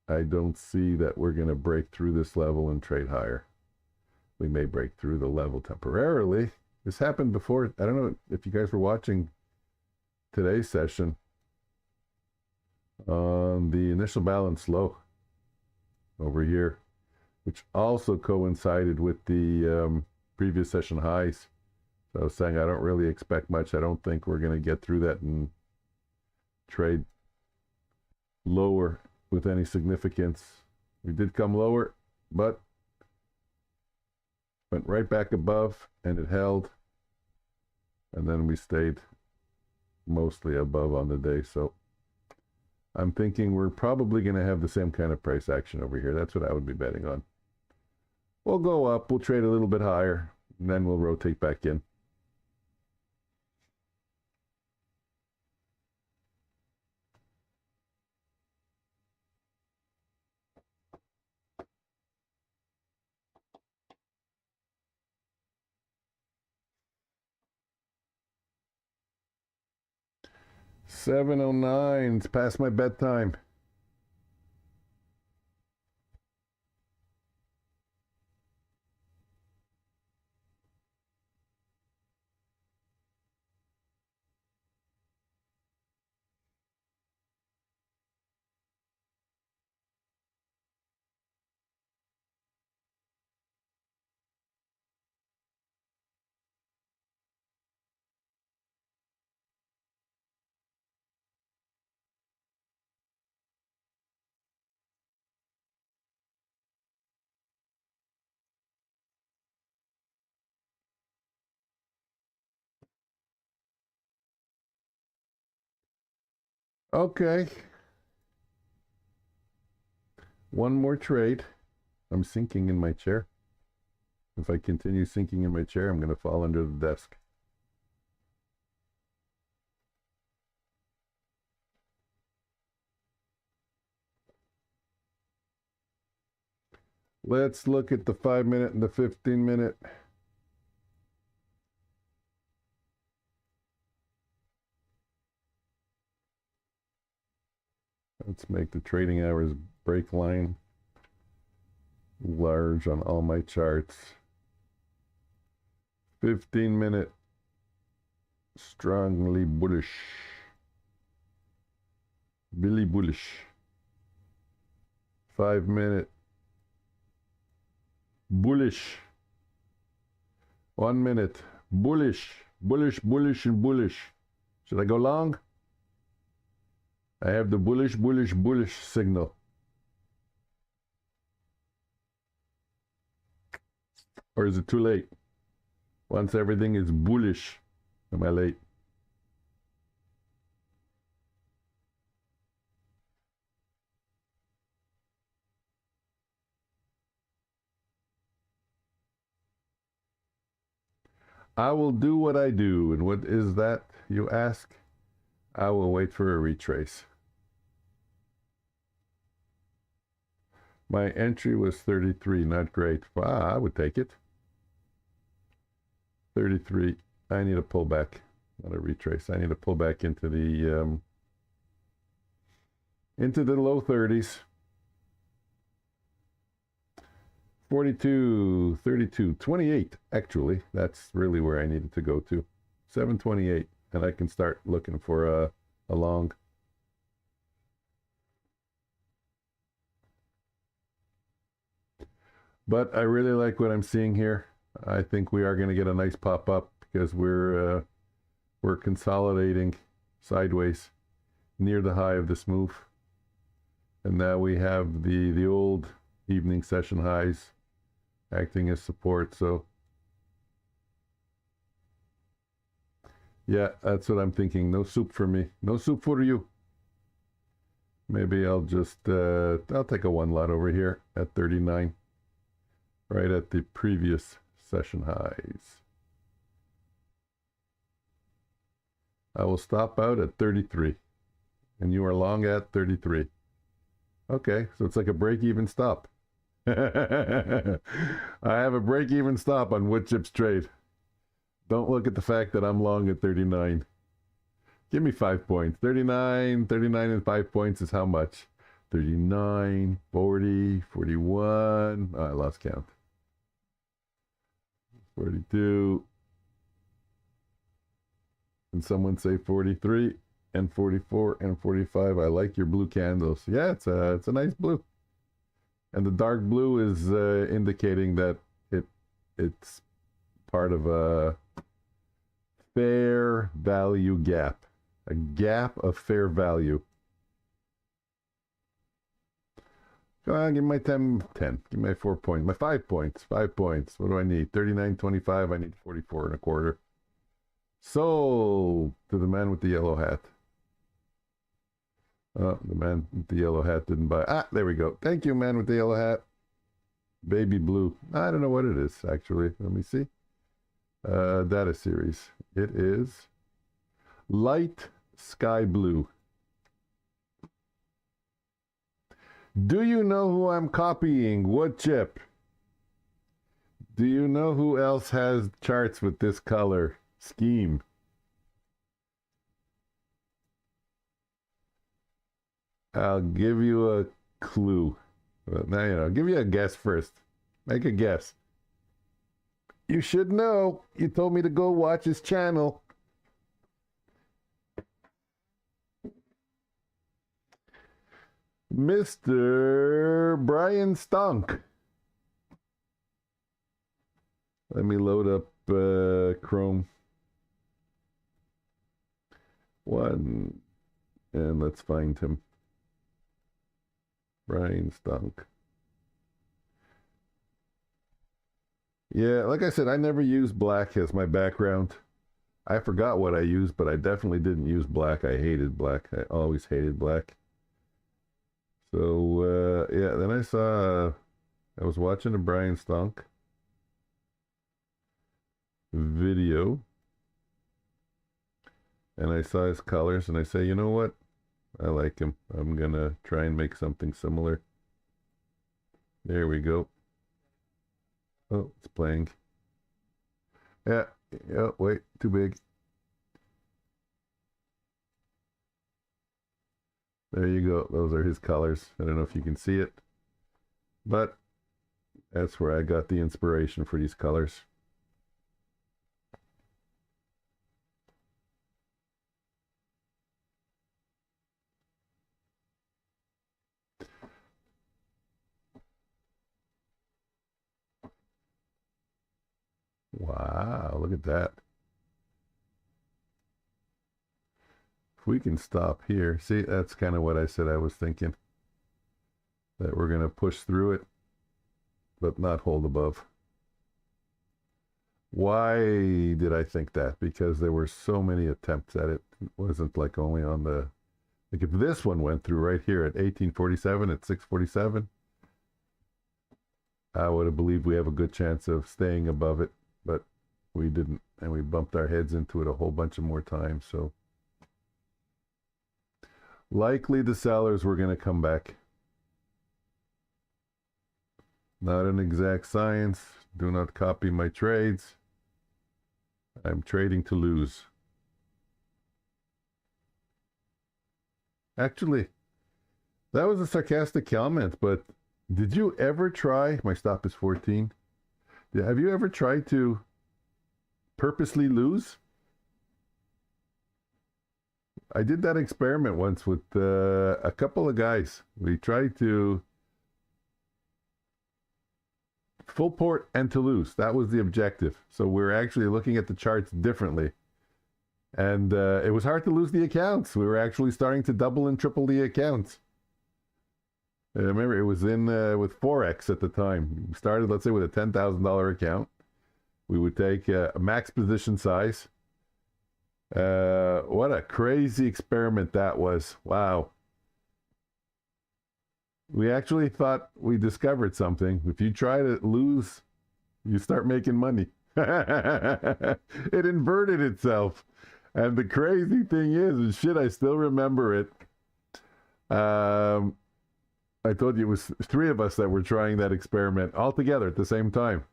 I don't see that we're going to break through this level and trade higher. We may break through the level temporarily. This happened before. I don't know if you guys were watching today's session on the initial balance low over here, which also coincided with the previous session highs. So I was saying I don't really expect much. I don't think we're going to get through that and trade lower with any significance. We did come lower, but went right back above and it held, and then we stayed mostly above on the day. So I'm thinking we're probably going to have the same kind of price action over here. That's what I would be betting on. We'll go up, we'll trade a little bit higher, and then we'll rotate back in. $7.09, it's past my bedtime. Okay. One more trade. I'm sinking in my chair. If I continue sinking in my chair, I'm going to fall under the desk. Let's look at the 5-minute and the 15-minute. Let's make the trading hours break line large on all my charts. 15-minute strongly bullish. Really bullish. 5-minute bullish. 1 minute bullish, bullish, bullish, and bullish. Should I go long? I have the bullish, bullish, bullish signal. Or is it too late? Once everything is bullish, am I late? I will do what I do. And what is that, you ask? I will wait for a retrace. My entry was 33, not great. I would take it. 33. I need a pullback, not a retrace. I need a pullback into the low 30s. 42, 32, 28, actually. That's really where I needed to go to. 728, and I can start looking for a long. But I really like what I'm seeing here. I think we are going to get a nice pop up because we're consolidating sideways near the high of this move. And now we have the old evening session highs acting as support. So yeah, that's what I'm thinking. No soup for me. No soup for you. Maybe I'll just I'll take a one lot over here at 39, right at the previous session highs. I will stop out at 33, and you are long at 33. Okay, so it's like a break-even stop. I have a break-even stop on wood chips trade. Don't look at the fact that I'm long at 39. Give me 5 points. 39 and 5 points is how much? 39, 40, 41. Oh, I lost count. 42. And someone say 43 and 44 and 45. I like your blue candles. Yeah, it's a nice blue. And the dark blue is indicating that it's part of a fair value gap. A gap of fair value. Come on, give me my 10. Give me my 4 points. My 5 points. 5 points. What do I need? 39.25. I need 44 and a quarter. Sold to the man with the yellow hat. Oh, the man with the yellow hat didn't buy. Ah, there we go. Thank you, man with the yellow hat. Baby blue. I don't know what it is, actually. Let me see. Data series. It is light sky blue. Do you know who I'm copying? Wood chip. Do you know who else has charts with this color scheme? I'll give you a clue. Well, now, I'll give you a guess first. Make a guess. You should know. You told me to go watch his channel. Mr. Brian Stunk. Let me load up Chrome. One. And let's find him. Brian Stunk. Yeah, like I said, I never used black as my background. I forgot what I used, but I definitely didn't use black. I hated black. I always hated black. So, yeah, then I was watching a Brian Stunk video, and I saw his colors, and I say, you know what? I like him. I'm going to try and make something similar. There we go. Oh, it's playing. Yeah, wait, too big. There you go. Those are his colors. I don't know if you can see it, but that's where I got the inspiration for these colors. Wow, look at that. If we can stop here, see, that's kind of what I said I was thinking. That we're going to push through it, but not hold above. Why did I think that? Because there were so many attempts at it. It wasn't like only on the, like if this one went through right here at 1847, at 647, I would have believed we have a good chance of staying above it, but we didn't, and we bumped our heads into it a whole bunch of more times. So likely the sellers were going to come back. Not an exact science. Do not copy my trades. I'm trading to lose. Actually, that was a sarcastic comment, but did you ever try, my stop is 14. Have you ever tried to purposely lose? I did that experiment once with a couple of guys. We tried to full port and to lose. That was the objective. So we're actually looking at the charts differently. And it was hard to lose the accounts. We were actually starting to double and triple the accounts. I remember it was in with Forex at the time. We started, let's say, with a $10,000 account. We would take a max position size. What a crazy experiment that was. Wow. We actually thought we discovered something. If you try to lose, you start making money. It inverted itself. And the crazy thing is shit, I still remember it. I told you it was three of us that were trying that experiment all together at the same time.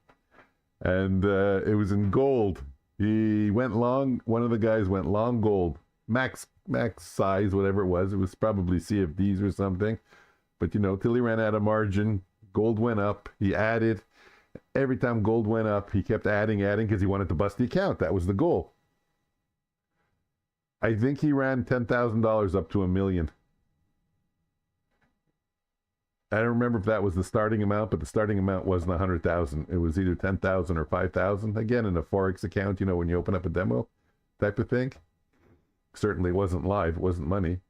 And it was in gold. He went long. One of the guys went long gold, max size, whatever it was. It was probably CFDs or something. But till he ran out of margin, gold went up. He added. Every time gold went up, he kept adding because he wanted to bust the account. That was the goal. I think he ran $10,000 up to $1 million. I don't remember if that was the starting amount, but the starting amount wasn't 100,000. It was either 10,000 or 5,000. Again, in a Forex account, when you open up a demo type of thing. Certainly wasn't live. It wasn't money.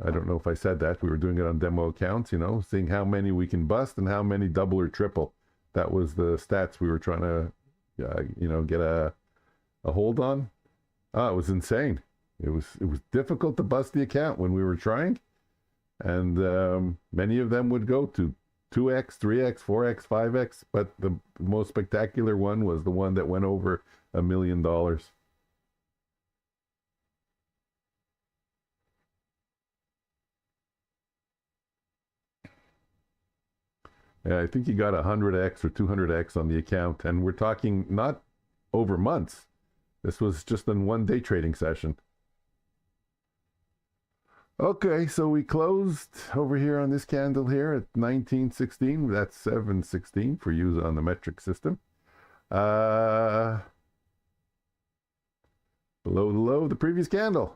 I don't know if I said that. We were doing it on demo accounts, seeing how many we can bust and how many double or triple. That was the stats we were trying to, get a hold on. Oh, it was insane. It was difficult to bust the account when we were trying. And many of them would go to 2x, 3x, 4x, 5x, but the most spectacular one was the one that went over $1 million. Yeah, I think he got 100x or 200x on the account, and we're talking not over months. This was just in one day trading session. Okay, so we closed over here on this candle here at 1916. That's 716 for use on the metric system. Below the low of the previous candle.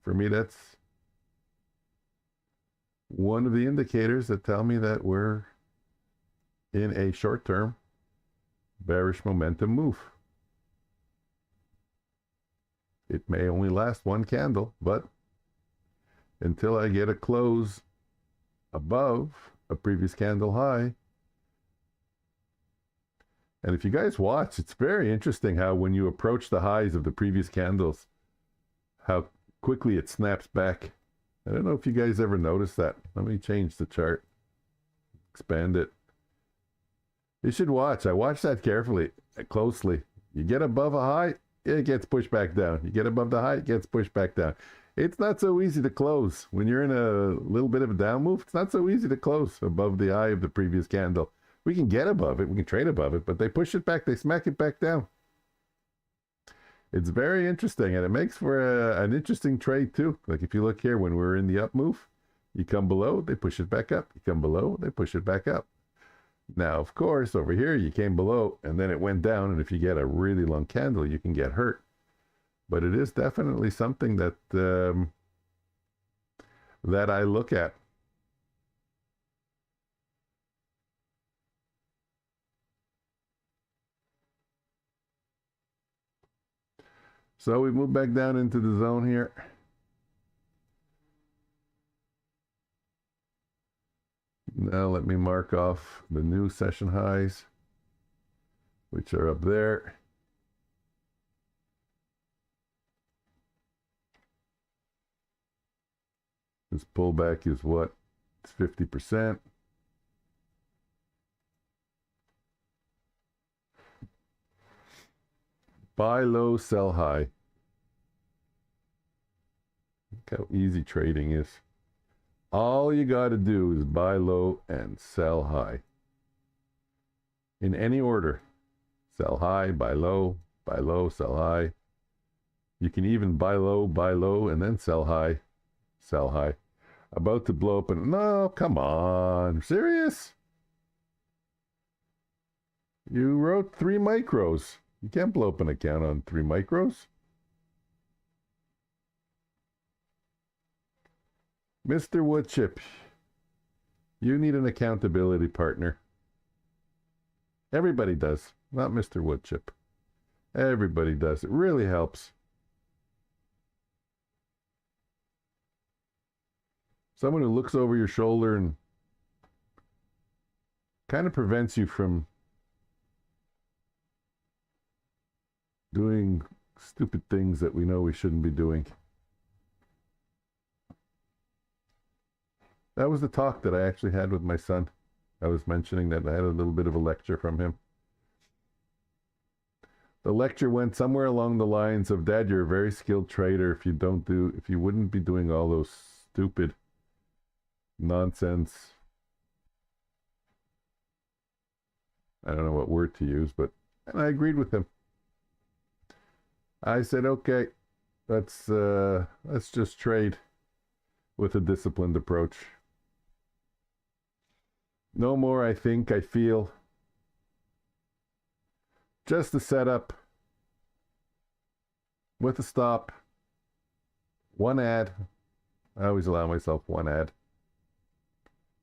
For me, that's one of the indicators that tell me that we're in a short-term bearish momentum move. It may only last one candle, but until I get a close above a previous candle high. And if you guys watch, it's very interesting how when you approach the highs of the previous candles, how quickly it snaps back. I don't know if you guys ever noticed that. Let me change the chart, expand it. You should watch. I watch that carefully, closely. You get above a high, it gets pushed back down. You get above the high, it gets pushed back down. It's not so easy to close. When you're in a little bit of a down move, it's not so easy to close above the high of the previous candle. We can get above it, we can trade above it, but they push it back, they smack it back down. It's very interesting, and it makes for an interesting trade too. Like if you look here, when we're in the up move, you come below, they push it back up. You come below, they push it back up. Now, of course, over here, you came below, and then it went down, and if you get a really long candle, you can get hurt. But it is definitely something that that I look at. So we move back down into the zone here. Now let me mark off the new session highs, which are up there. This pullback is what? It's 50%. Buy low, sell high. Look how easy trading is. All you got to do is buy low and sell high. In any order. Sell high, buy low, sell high. You can even buy low, and then sell high. Sell high. About to blow up and no, come on. Serious? You wrote 3 micros. You can't blow up an account on 3 micros. Mr. Woodchip, you need an accountability partner. Everybody does. Not Mr. Woodchip. Everybody does. It really helps. Someone who looks over your shoulder and kind of prevents you from doing stupid things that we know we shouldn't be doing. That was the talk that I actually had with my son. I was mentioning that I had a little bit of a lecture from him. The lecture went somewhere along the lines of, Dad, you're a very skilled trader if you wouldn't be doing all those stupid nonsense I don't know what word to use, but and I agreed with him. I said, okay, let's just trade with a disciplined approach. No more, I think, I feel. Just a setup with a stop, one ad. I always allow myself one ad.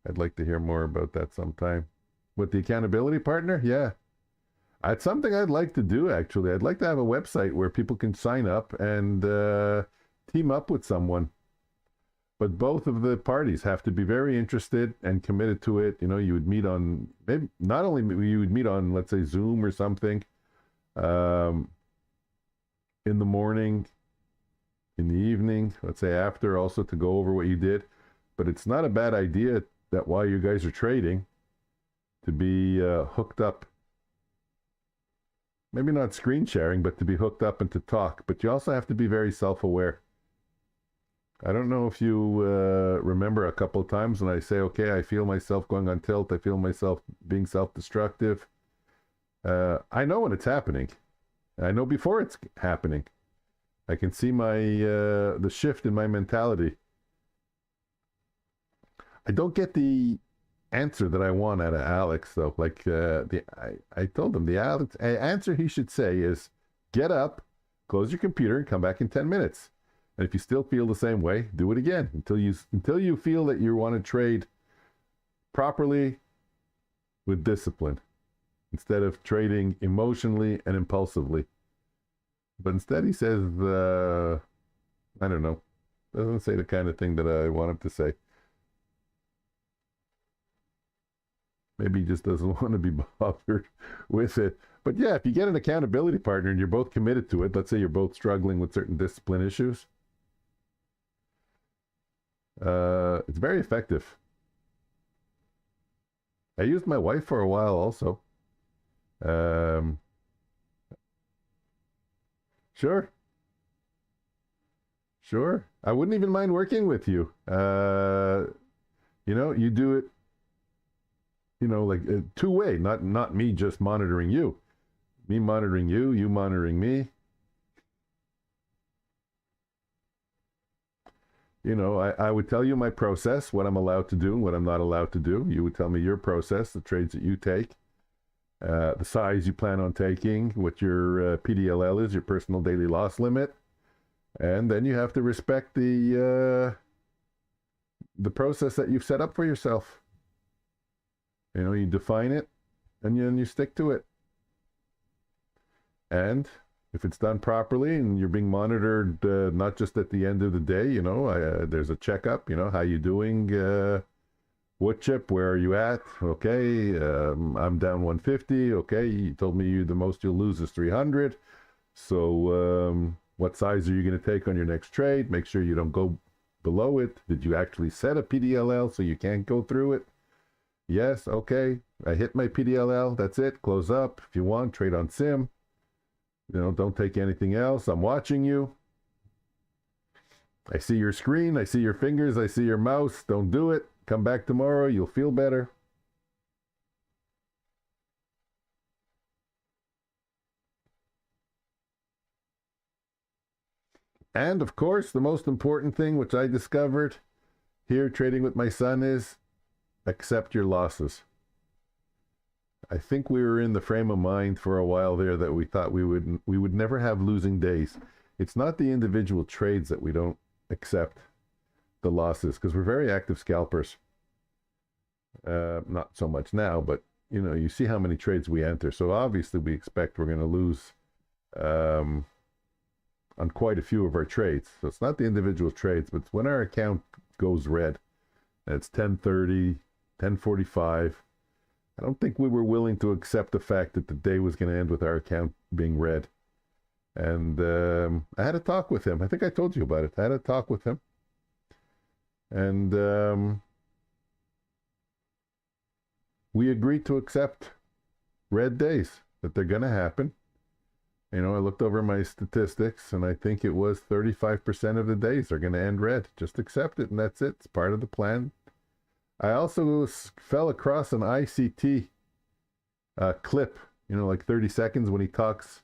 I'd like to hear more about that sometime. With the accountability partner, yeah. It's something I'd like to do, actually. I'd like to have a website where people can sign up and team up with someone. But both of the parties have to be very interested and committed to it. You know, you would meet on, maybe not only you would meet on, let's say, Zoom or something, in the morning, in the evening, let's say after, also to go over what you did. But it's not a bad idea that while you guys are trading, to be hooked up. Maybe not screen sharing, but to be hooked up and to talk. But you also have to be very self-aware. I don't know if you remember a couple of times when I say, okay, I feel myself going on tilt. I feel myself being self-destructive. I know when it's happening. I know before it's happening. I can see the shift in my mentality. I don't get the answer that I want out of Alex, though. Like I told him the answer he should say is, get up, close your computer, and come back in 10 minutes. And if you still feel the same way, do it again until you feel that you want to trade properly with discipline instead of trading emotionally and impulsively. But instead he says, I don't know, doesn't say the kind of thing that I want him to say. Maybe he just doesn't want to be bothered with it. But yeah, if you get an accountability partner and you're both committed to it, let's say you're both struggling with certain discipline issues, it's very effective. I used my wife for a while also. Sure. I wouldn't even mind working with you. You know, you do it, you know, like two-way, not me just monitoring you. Me monitoring you, you monitoring me. You know, I would tell you my process, what I'm allowed to do and what I'm not allowed to do. You would tell me your process, the trades that you take, the size you plan on taking, what your PDLL is, your personal daily loss limit. And then you have to respect the process that you've set up for yourself. You know, you define it and you stick to it. And if it's done properly and you're being monitored, not just at the end of the day, you know, there's a checkup, you know, how you doing, what chip, where are you at? Okay, I'm down 150. Okay, you told me the most you'll lose is 300. So what size are you going to take on your next trade? Make sure you don't go below it. Did you actually set a PDLL so you can't go through it? Yes, okay, I hit my PDLL, that's it, close up. If you want, trade on sim. You know, don't take anything else. I'm watching you. I see your screen. I see your fingers. I see your mouse. Don't do it. Come back tomorrow. You'll feel better. And of course, the most important thing, which I discovered here trading with my son, is accept your losses. I think we were in the frame of mind for a while there that we thought we would never have losing days. It's not the individual trades that we don't accept the losses, because we're very active scalpers. Not so much now, but you know, you see how many trades we enter. So obviously we expect we're going to lose on quite a few of our trades. So it's not the individual trades, but it's when our account goes red. And it's 10:30, 10:45. I don't think we were willing to accept the fact that the day was going to end with our account being red. And I had a talk with him. I think I told you about it. I had a talk with him. And we agreed to accept red days, that they're going to happen. You know, I looked over my statistics, and I think it was 35% of the days are going to end red. Just accept it, and that's it. It's part of the plan. I also fell across an ICT clip, you know, like 30 seconds when he talks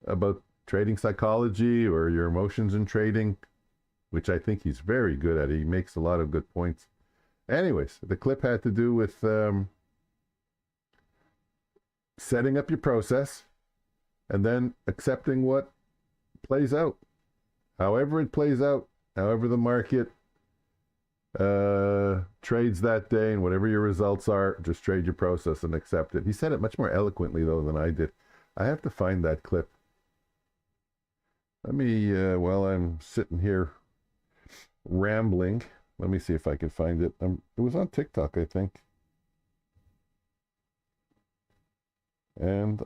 about trading psychology or your emotions in trading, which I think he's very good at. He makes a lot of good points. Anyways, the clip had to do with setting up your process and then accepting what plays out. However it plays out, however the market trades that day, and whatever your results are, just trade your process and accept it. He said it much more eloquently, though, than I did. I have to find that clip. Let me, while I'm sitting here rambling, let me see if I can find it. It was on TikTok, I think. And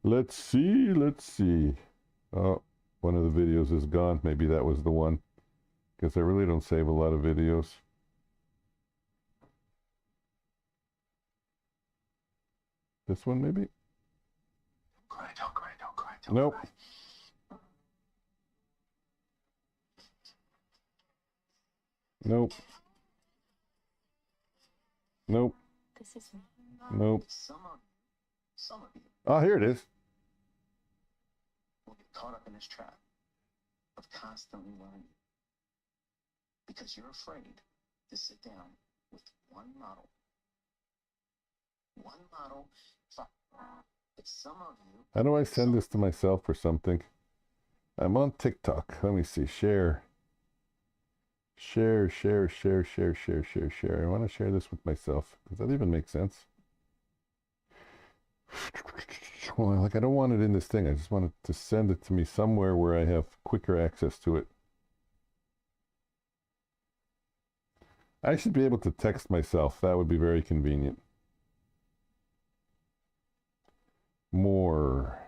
let's see. Oh, one of the videos is gone. Maybe that was the one, because I really don't save a lot of videos. This one, maybe? Don't cry. Nope. Nope. Nope. This is Nope. some of you Oh, here it is. will get caught up in this trap of constantly learning because you're afraid to sit down with one model. But some of you. How do I send this to myself or something? I'm on TikTok. Let me see. Share. I want to share this with myself. Does that even make sense? Well, like, I don't want it in this thing. I just wanted to send it to me somewhere where I have quicker access to it. I should be able to text myself. That would be very convenient. More.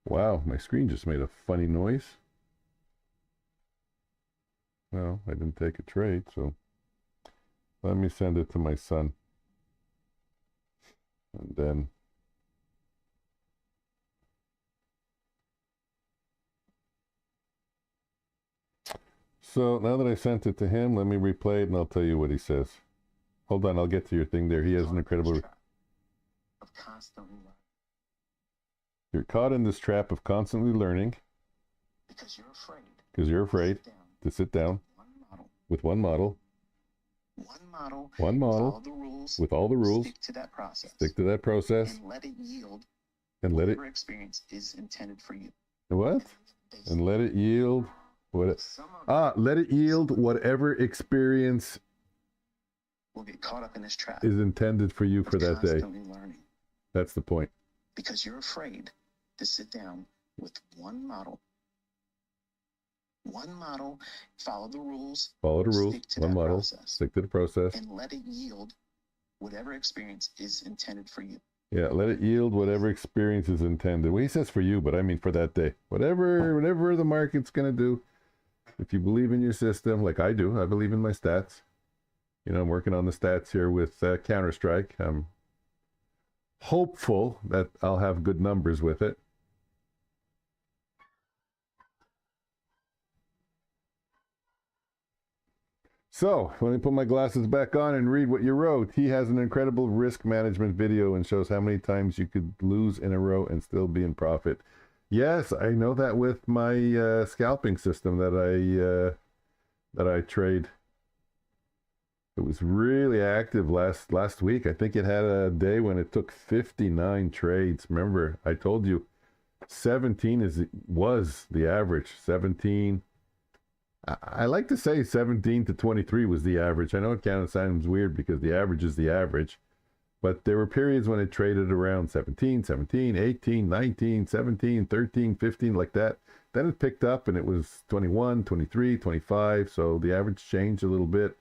Wow, my screen just made a funny noise. Well, I didn't take a trade, so let me send it to my son. And then so now that I sent it to him, let me replay it and I'll tell you what he says. Hold on, I'll get to your thing there. He has an incredible... Of constantly learning. You're caught in this trap of constantly learning. Because you're afraid. Because you're afraid to sit down with one model. One model. Follow the rules. With all the rules. Stick to that process. Stick to that process. And let it yield. And let it... whatever experience is intended for you. What? And let it yield... What? Let it yield whatever experience will get caught up in this trap is intended for you for that day. Learning. That's the point. Because you're afraid to sit down with one model, follow the rules. Follow the rules. One model. Process, stick to the process. And let it yield whatever experience is intended for you. Yeah, let it yield whatever experience is intended. Well, he says for you, but I mean for that day. Whatever the market's going to do. If you believe in your system, like I do, I believe in my stats. You know, I'm working on the stats here with Counter-Strike. I'm hopeful that I'll have good numbers with it. So, let me put my glasses back on and read what you wrote. He has an incredible risk management video and shows how many times you could lose in a row and still be in profit. Yes, I know that with my scalping system that I trade. It was really active last week. I think it had a day when it took 59 trades. Remember, I told you 17 was the average. 17. I like to say 17 to 23 was the average. I know it kind of sounds weird because the average is the average. But there were periods when it traded around 17, 18, 19, 17, 13, 15, like that. Then it picked up and it was 21, 23, 25. So the average changed a little bit.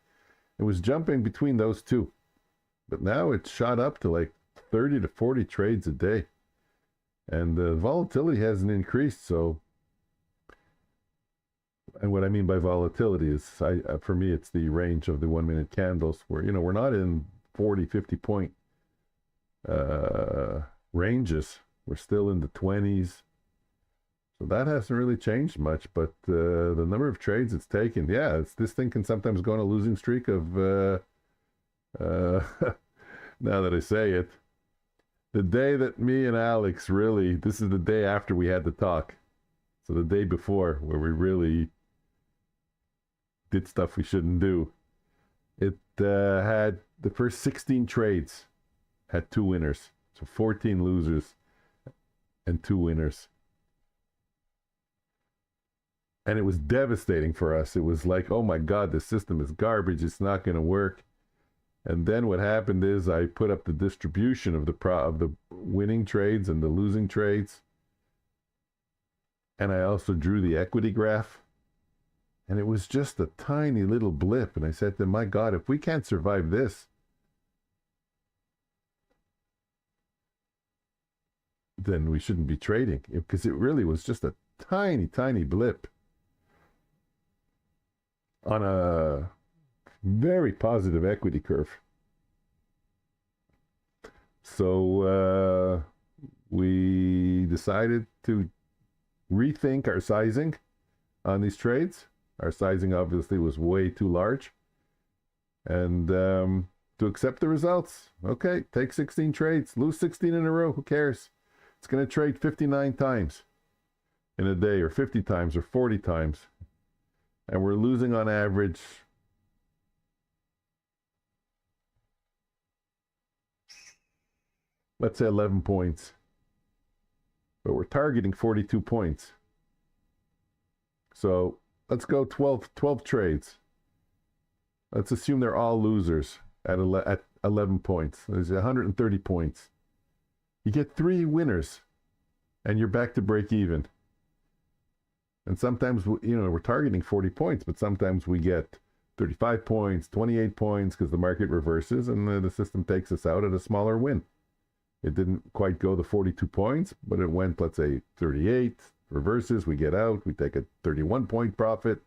It was jumping between those two. But now it's shot up to like 30 to 40 trades a day. And the volatility hasn't increased. So, and what I mean by volatility is, for me, it's the range of the 1 minute candles where, you know, we're not in 40, 50 point ranges. We're still in the 20s. So that hasn't really changed much, but the number of trades it's taken, yeah, this thing can sometimes go on a losing streak of, now that I say it, the day that me and Alex really, this is the day after we had the talk. So the day before, where we really did stuff we shouldn't do. It had the first 16 trades had 2 winners. So 14 losers and 2 winners. And it was devastating for us. It was like, oh my God, the system is garbage. It's not going to work. And then what happened is I put up the distribution of the winning trades and the losing trades. And I also drew the equity graph. And it was just a tiny little blip. And I said to him, my God, if we can't survive this, then we shouldn't be trading. Because it really was just a tiny, tiny blip on a very positive equity curve. So we decided to rethink our sizing on these trades. Our sizing obviously was way too large. And to accept the results, okay, take 16 trades, lose 16 in a row, who cares? It's going to trade 59 times in a day, or 50 times, or 40 times. And we're losing on average, let's say 11 points. But we're targeting 42 points. So let's go 12 trades. Let's assume they're all losers at 11 points. There's 130 points. You get 3 winners, and you're back to break even. And sometimes, we're targeting 40 points, but sometimes we get 35 points, 28 points, because the market reverses, and the system takes us out at a smaller win. It didn't quite go the 42 points, but it went, let's say, 38, reverses, we get out, we take a 31-point profit.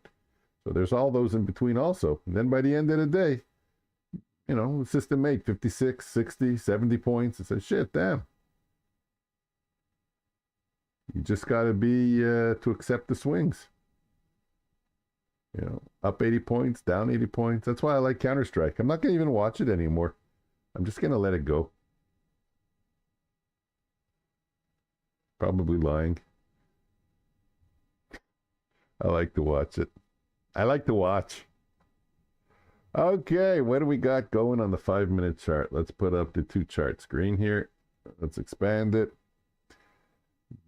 So there's all those in between also. And then by the end of the day, the system made 56, 60, 70 points. It says, shit, damn. You just got to be to accept the swings. Up 80 points, down 80 points. That's why I like Counter-Strike. I'm not going to even watch it anymore. I'm just going to let it go. Probably lying. I like to watch it. I like to watch. Okay, what do we got going on the 5-minute chart? Let's put up the 2 chart screen here. Let's expand it.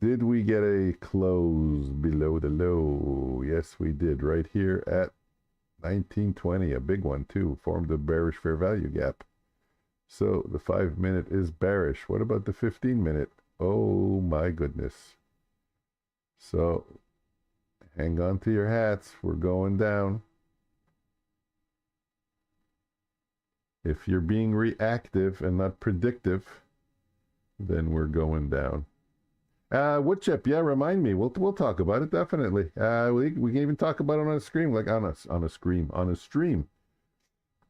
Did we get a close below the low? Yes, we did. Right here at 1920, a big one too. Formed a bearish fair value gap. So the 5-minute is bearish. What about the 15-minute? Oh my goodness. So hang on to your hats. We're going down. If you're being reactive and not predictive, then we're going down. Wood chip, yeah, remind me. We'll talk about it definitely. We can even talk about it on a stream, like on a stream.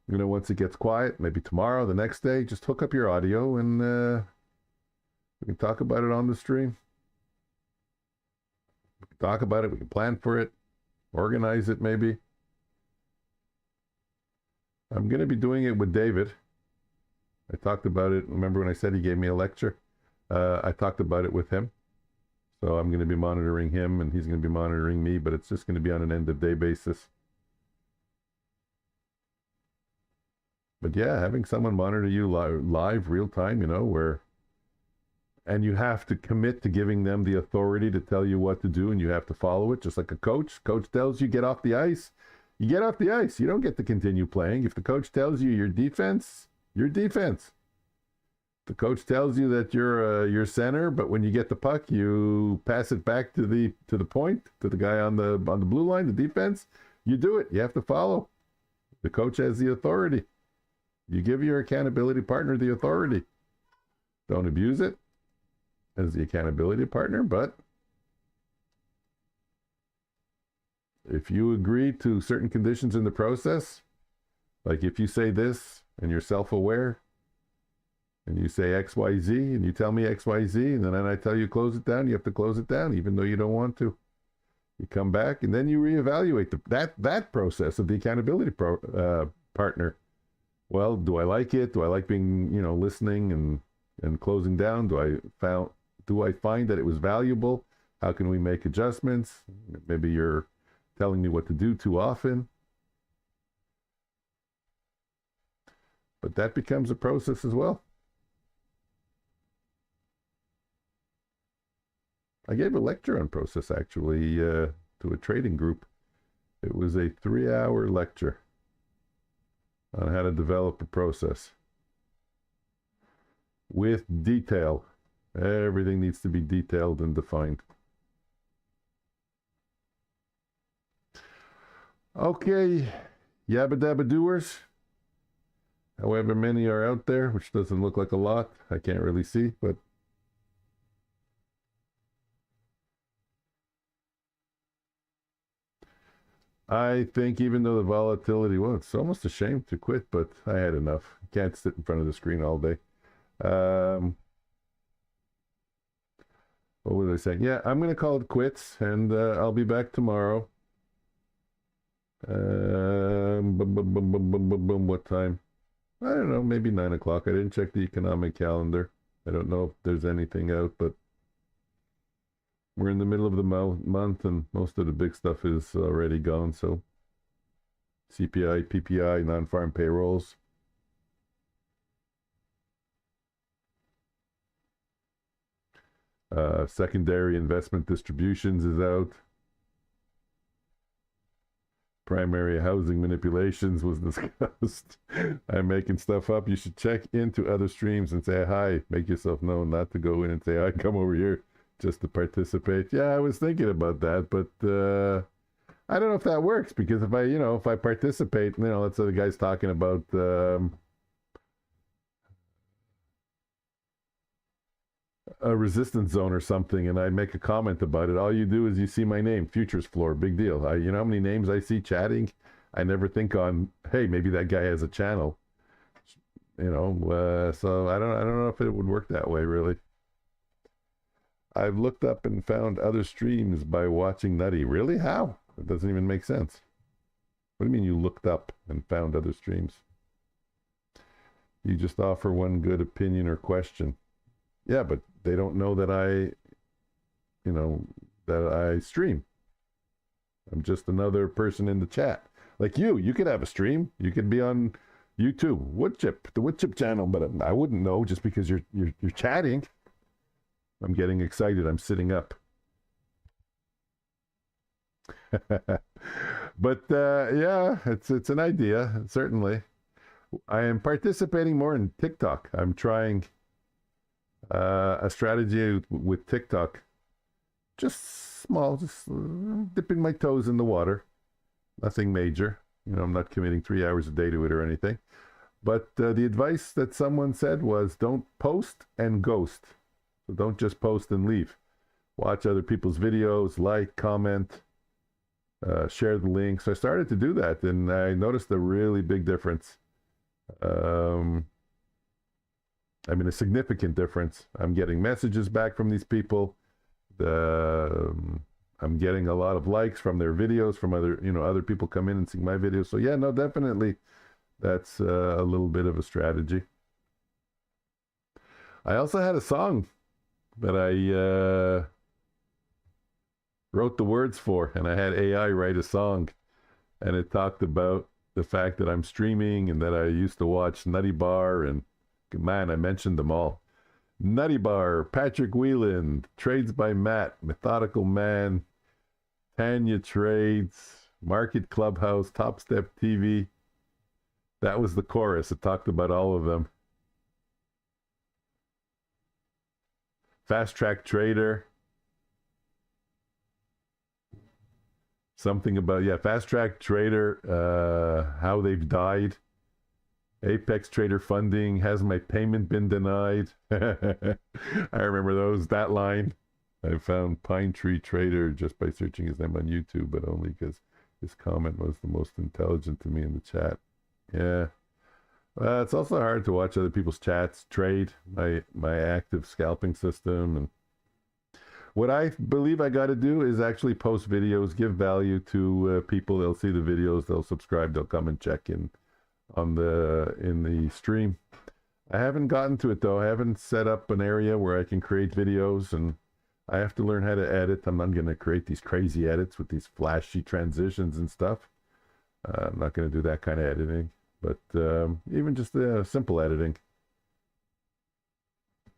Once it gets quiet, maybe tomorrow, the next day, just hook up your audio and we can talk about it on the stream. We can talk about it. We can plan for it, organize it maybe. I'm going to be doing it with David. I talked about it. Remember when I said he gave me a lecture? I talked about it with him. So I'm going to be monitoring him, and he's going to be monitoring me, but it's just going to be on an end-of-day basis. But yeah, having someone monitor you live, real time, and you have to commit to giving them the authority to tell you what to do, and you have to follow it, just like a coach. Coach tells you get off the ice. You get off the ice. You don't get to continue playing. If the coach tells you your defense, your defense. The coach tells you that you're center, but when you get the puck, you pass it back to the point, to the guy on the blue line, the defense. You do it. You have to follow. The coach has the authority. You give your accountability partner the authority. Don't abuse it as the accountability partner, but if you agree to certain conditions in the process, like if you say this and you're self-aware, and you say XYZ, and you tell me XYZ, and then I tell you close it down, you have to close it down, even though you don't want to. You come back, and then you reevaluate that process of the accountability partner. Well, do I like it? Do I like being, listening and closing down? Do I find that it was valuable? How can we make adjustments? Maybe you're telling me what to do too often. But that becomes a process as well. I gave a lecture on process, actually, to a trading group. It was a 3-hour lecture on how to develop a process with detail. Everything needs to be detailed and defined. Okay, yabba dabba doers. However many are out there, which doesn't look like a lot. I can't really see, but I think even though the volatility, well, it's almost a shame to quit, but I had enough. Can't sit in front of the screen all day. What was I saying? Yeah, I'm going to call it quits, and I'll be back tomorrow. What time? I don't know, maybe 9 o'clock. I didn't check the economic calendar. I don't know if there's anything out, but we're in the middle of the month, and most of the big stuff is already gone. So CPI, PPI, non-farm payrolls. Secondary investment distributions is out. Primary housing manipulations was discussed. I'm making stuff up. You should check into other streams and say hi. Make yourself known, not to go in and say, I come over here just to participate. Yeah, I was thinking about that, but I don't know if that works, because if I participate, let's say the guy's talking about a resistance zone or something, and I make a comment about it, all you do is you see my name, Futures Floor, big deal. You know how many names I see chatting? I never think on, hey, maybe that guy has a channel. So I don't know if it would work that way, really. I've looked up and found other streams by watching Nutty. Really? How? It doesn't even make sense. What do you mean you looked up and found other streams? You just offer one good opinion or question. Yeah, but they don't know that I stream. I'm just another person in the chat. Like you could have a stream. You could be on YouTube, the Woodchip channel, but I wouldn't know just because you're chatting. I'm getting excited. I'm sitting up. But yeah, it's an idea, certainly. I am participating more in TikTok. I'm trying a strategy with TikTok. Just small, just dipping my toes in the water. Nothing major. I'm not committing 3 hours a day to it or anything. But the advice that someone said was, don't post and ghost. So don't just post and leave. Watch other people's videos, like, comment, share the links. So I started to do that, and I noticed a really big difference. A significant difference. I'm getting messages back from these people. I'm getting a lot of likes from their videos, from other people come in and see my videos. So yeah, no, definitely that's a little bit of a strategy. I also had a song that I wrote the words for, and I had AI write a song, and it talked about the fact that I'm streaming and that I used to watch Nutty Bar, and man, I mentioned them all. Nutty Bar, Patrick Whelan, Trades by Matt, Methodical Man, Tanya Trades, Market Clubhouse, Top Step TV. That was the chorus. It talked about all of them. Fast Track Trader. Something about, Fast Track Trader, how they've died. Apex Trader Funding, has my payment been denied? I remember that line. I found Pine Tree Trader just by searching his name on YouTube, but only because his comment was the most intelligent to me in the chat. Yeah. It's also hard to watch other people's chats, trade my active scalping system, and what I believe I got to do is actually post videos, give value to people. They'll see the videos, they'll subscribe, they'll come and check in on in the stream. I haven't gotten to it though. I haven't set up an area where I can create videos, and I have to learn how to edit. I'm not going to create these crazy edits with these flashy transitions and stuff. I'm not going to do that kind of editing, but even just simple editing.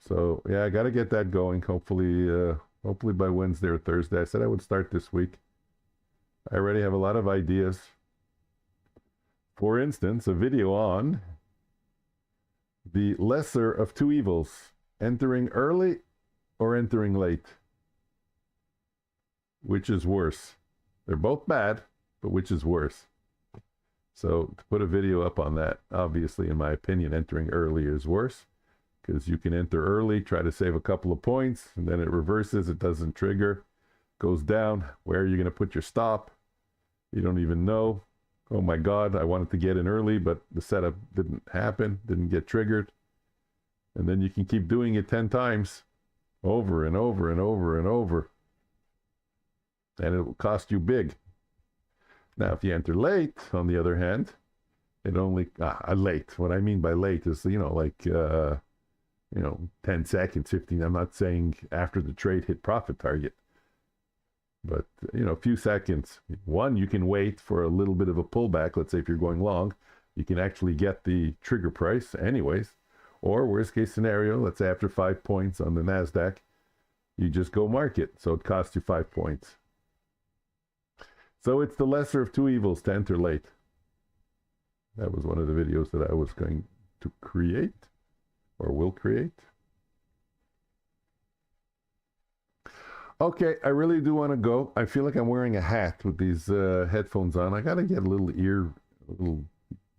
So yeah, I got to get that going. Hopefully by Wednesday or Thursday. I said I would start this week. I already have a lot of ideas. For instance, a video on the lesser of two evils, entering early or entering late. Which is worse? They're both bad, but which is worse? So to put a video up on that, obviously, in my opinion, entering early is worse, because you can enter early, try to save a couple of points, and then it reverses, it doesn't trigger, goes down. Where are you going to put your stop? You don't even know. Oh my God, I wanted to get in early, but the setup didn't happen, didn't get triggered. And then you can keep doing it 10 times, over and over and over and over. And it will cost you big. Now, if you enter late, on the other hand, it only, late. What I mean by late is, like, 10 seconds, 15. I'm not saying after the trade hit profit target, but, a few seconds. One, you can wait for a little bit of a pullback. Let's say if you're going long, you can actually get the trigger price anyways. Or worst case scenario, let's say after 5 points on the Nasdaq, you just go market. So it costs you 5 points. So it's the lesser of two evils to enter late. That was one of the videos that I was going to create, or will create. Okay, I really do want to go. I feel like I'm wearing a hat with these headphones on. I got to get a little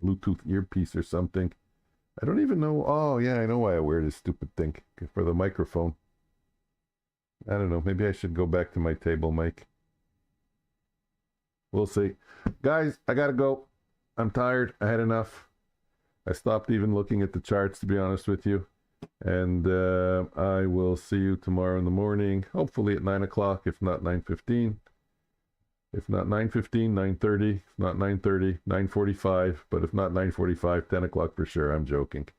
Bluetooth earpiece or something. I don't even know. Oh, yeah, I know why I wear this stupid thing, for the microphone. I don't know. Maybe I should go back to my table mic. We'll see. Guys, I got to go. I'm tired. I had enough. I stopped even looking at the charts, to be honest with you. And I will see you tomorrow in the morning, hopefully at 9 o'clock, if not 9:15. If not 9:15, 9:30. If not 9:30, 9:45. But if not 9:45, 10 o'clock for sure. I'm joking.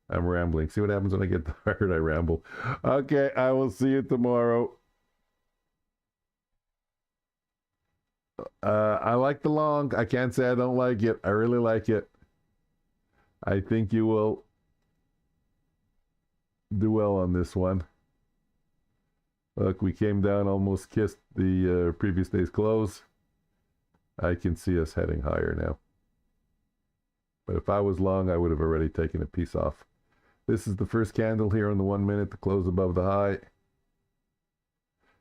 I'm rambling. See what happens when I get tired? I ramble. Okay, I will see you tomorrow. I like the long. I can't say I don't like it. I really like it. I think you will do well on this one. Look, we came down, almost kissed the previous day's close. I can see us heading higher now. But if I was long, I would have already taken a piece off. This is the first candle here on the 1 minute to close above the high.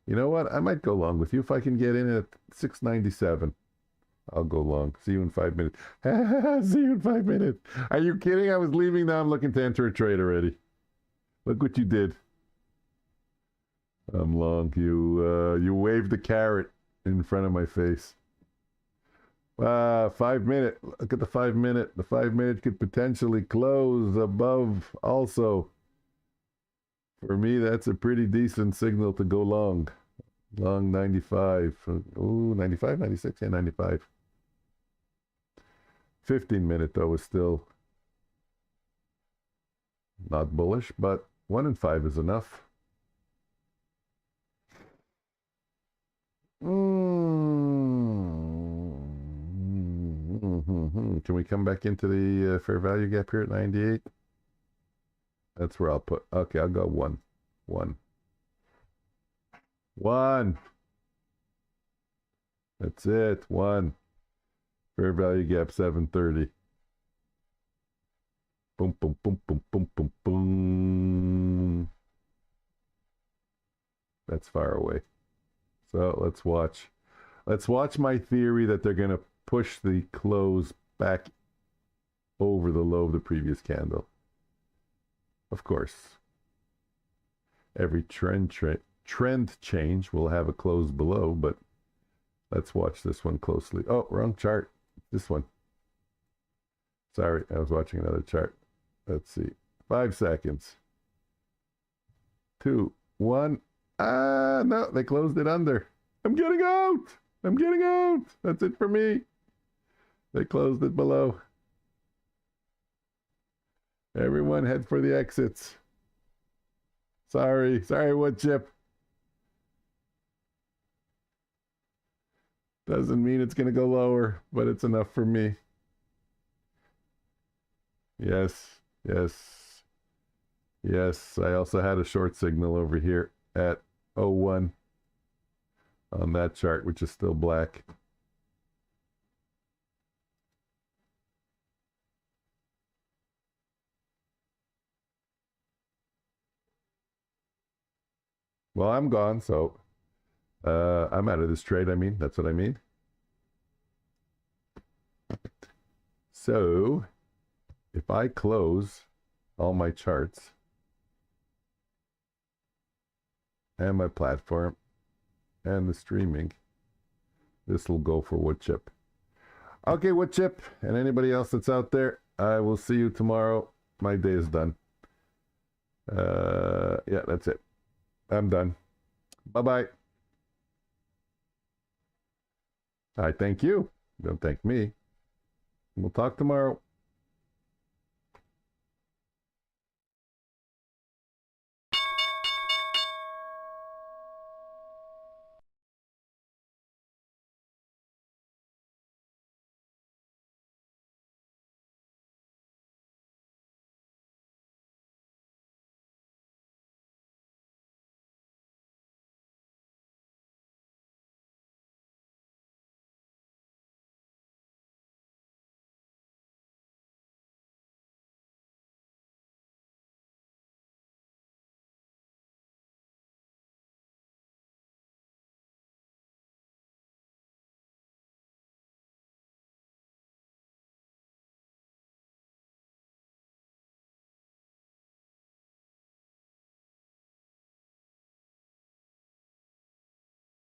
You know what? I might go long with you if I can get in at 697. I'll go long. See you in 5 minutes. See you in 5 minutes. Are you kidding? I was leaving now. I'm looking to enter a trade already. Look what you did. I'm long. You waved the carrot in front of my face. 5 minute. Look at the 5 minute. The 5 minute could potentially close above also. For me, that's a pretty decent signal to go long. Long 95. Ooh, 95, 96, yeah, 95. 15 minute, though, is still not bullish, but 1 and 5 is enough. Can we come back into the fair value gap here at 98? That's where I'll put. Okay, I'll go 1. 1. 1. That's it. 1. Fair value gap 730. Boom, boom, boom, boom, boom, boom, boom. That's far away. So let's watch. Let's watch my theory that they're going to push the close back over the low of the previous candle. Of course, every trend change will have a close below, but let's watch this one closely. Oh, wrong chart. This one. Sorry, I was watching another chart. Let's see. 5 seconds. 2, 1. Ah, no, they closed it under. I'm getting out. I'm getting out. That's it for me. They closed it below. Everyone head for the exits. Sorry, wood chip. Doesn't mean it's going to go lower, but it's enough for me. Yes, yes, yes. I also had a short signal over here at 01 on that chart, which is still black. Well, I'm gone, so I'm out of this trade. I mean, that's what I mean. So if I close all my charts and my platform and the streaming, this will go for wood chip. Okay, wood chip, and anybody else that's out there, I will see you tomorrow. My day is done. Yeah, that's it. I'm done. Bye-bye. I thank you. Don't thank me. We'll talk tomorrow.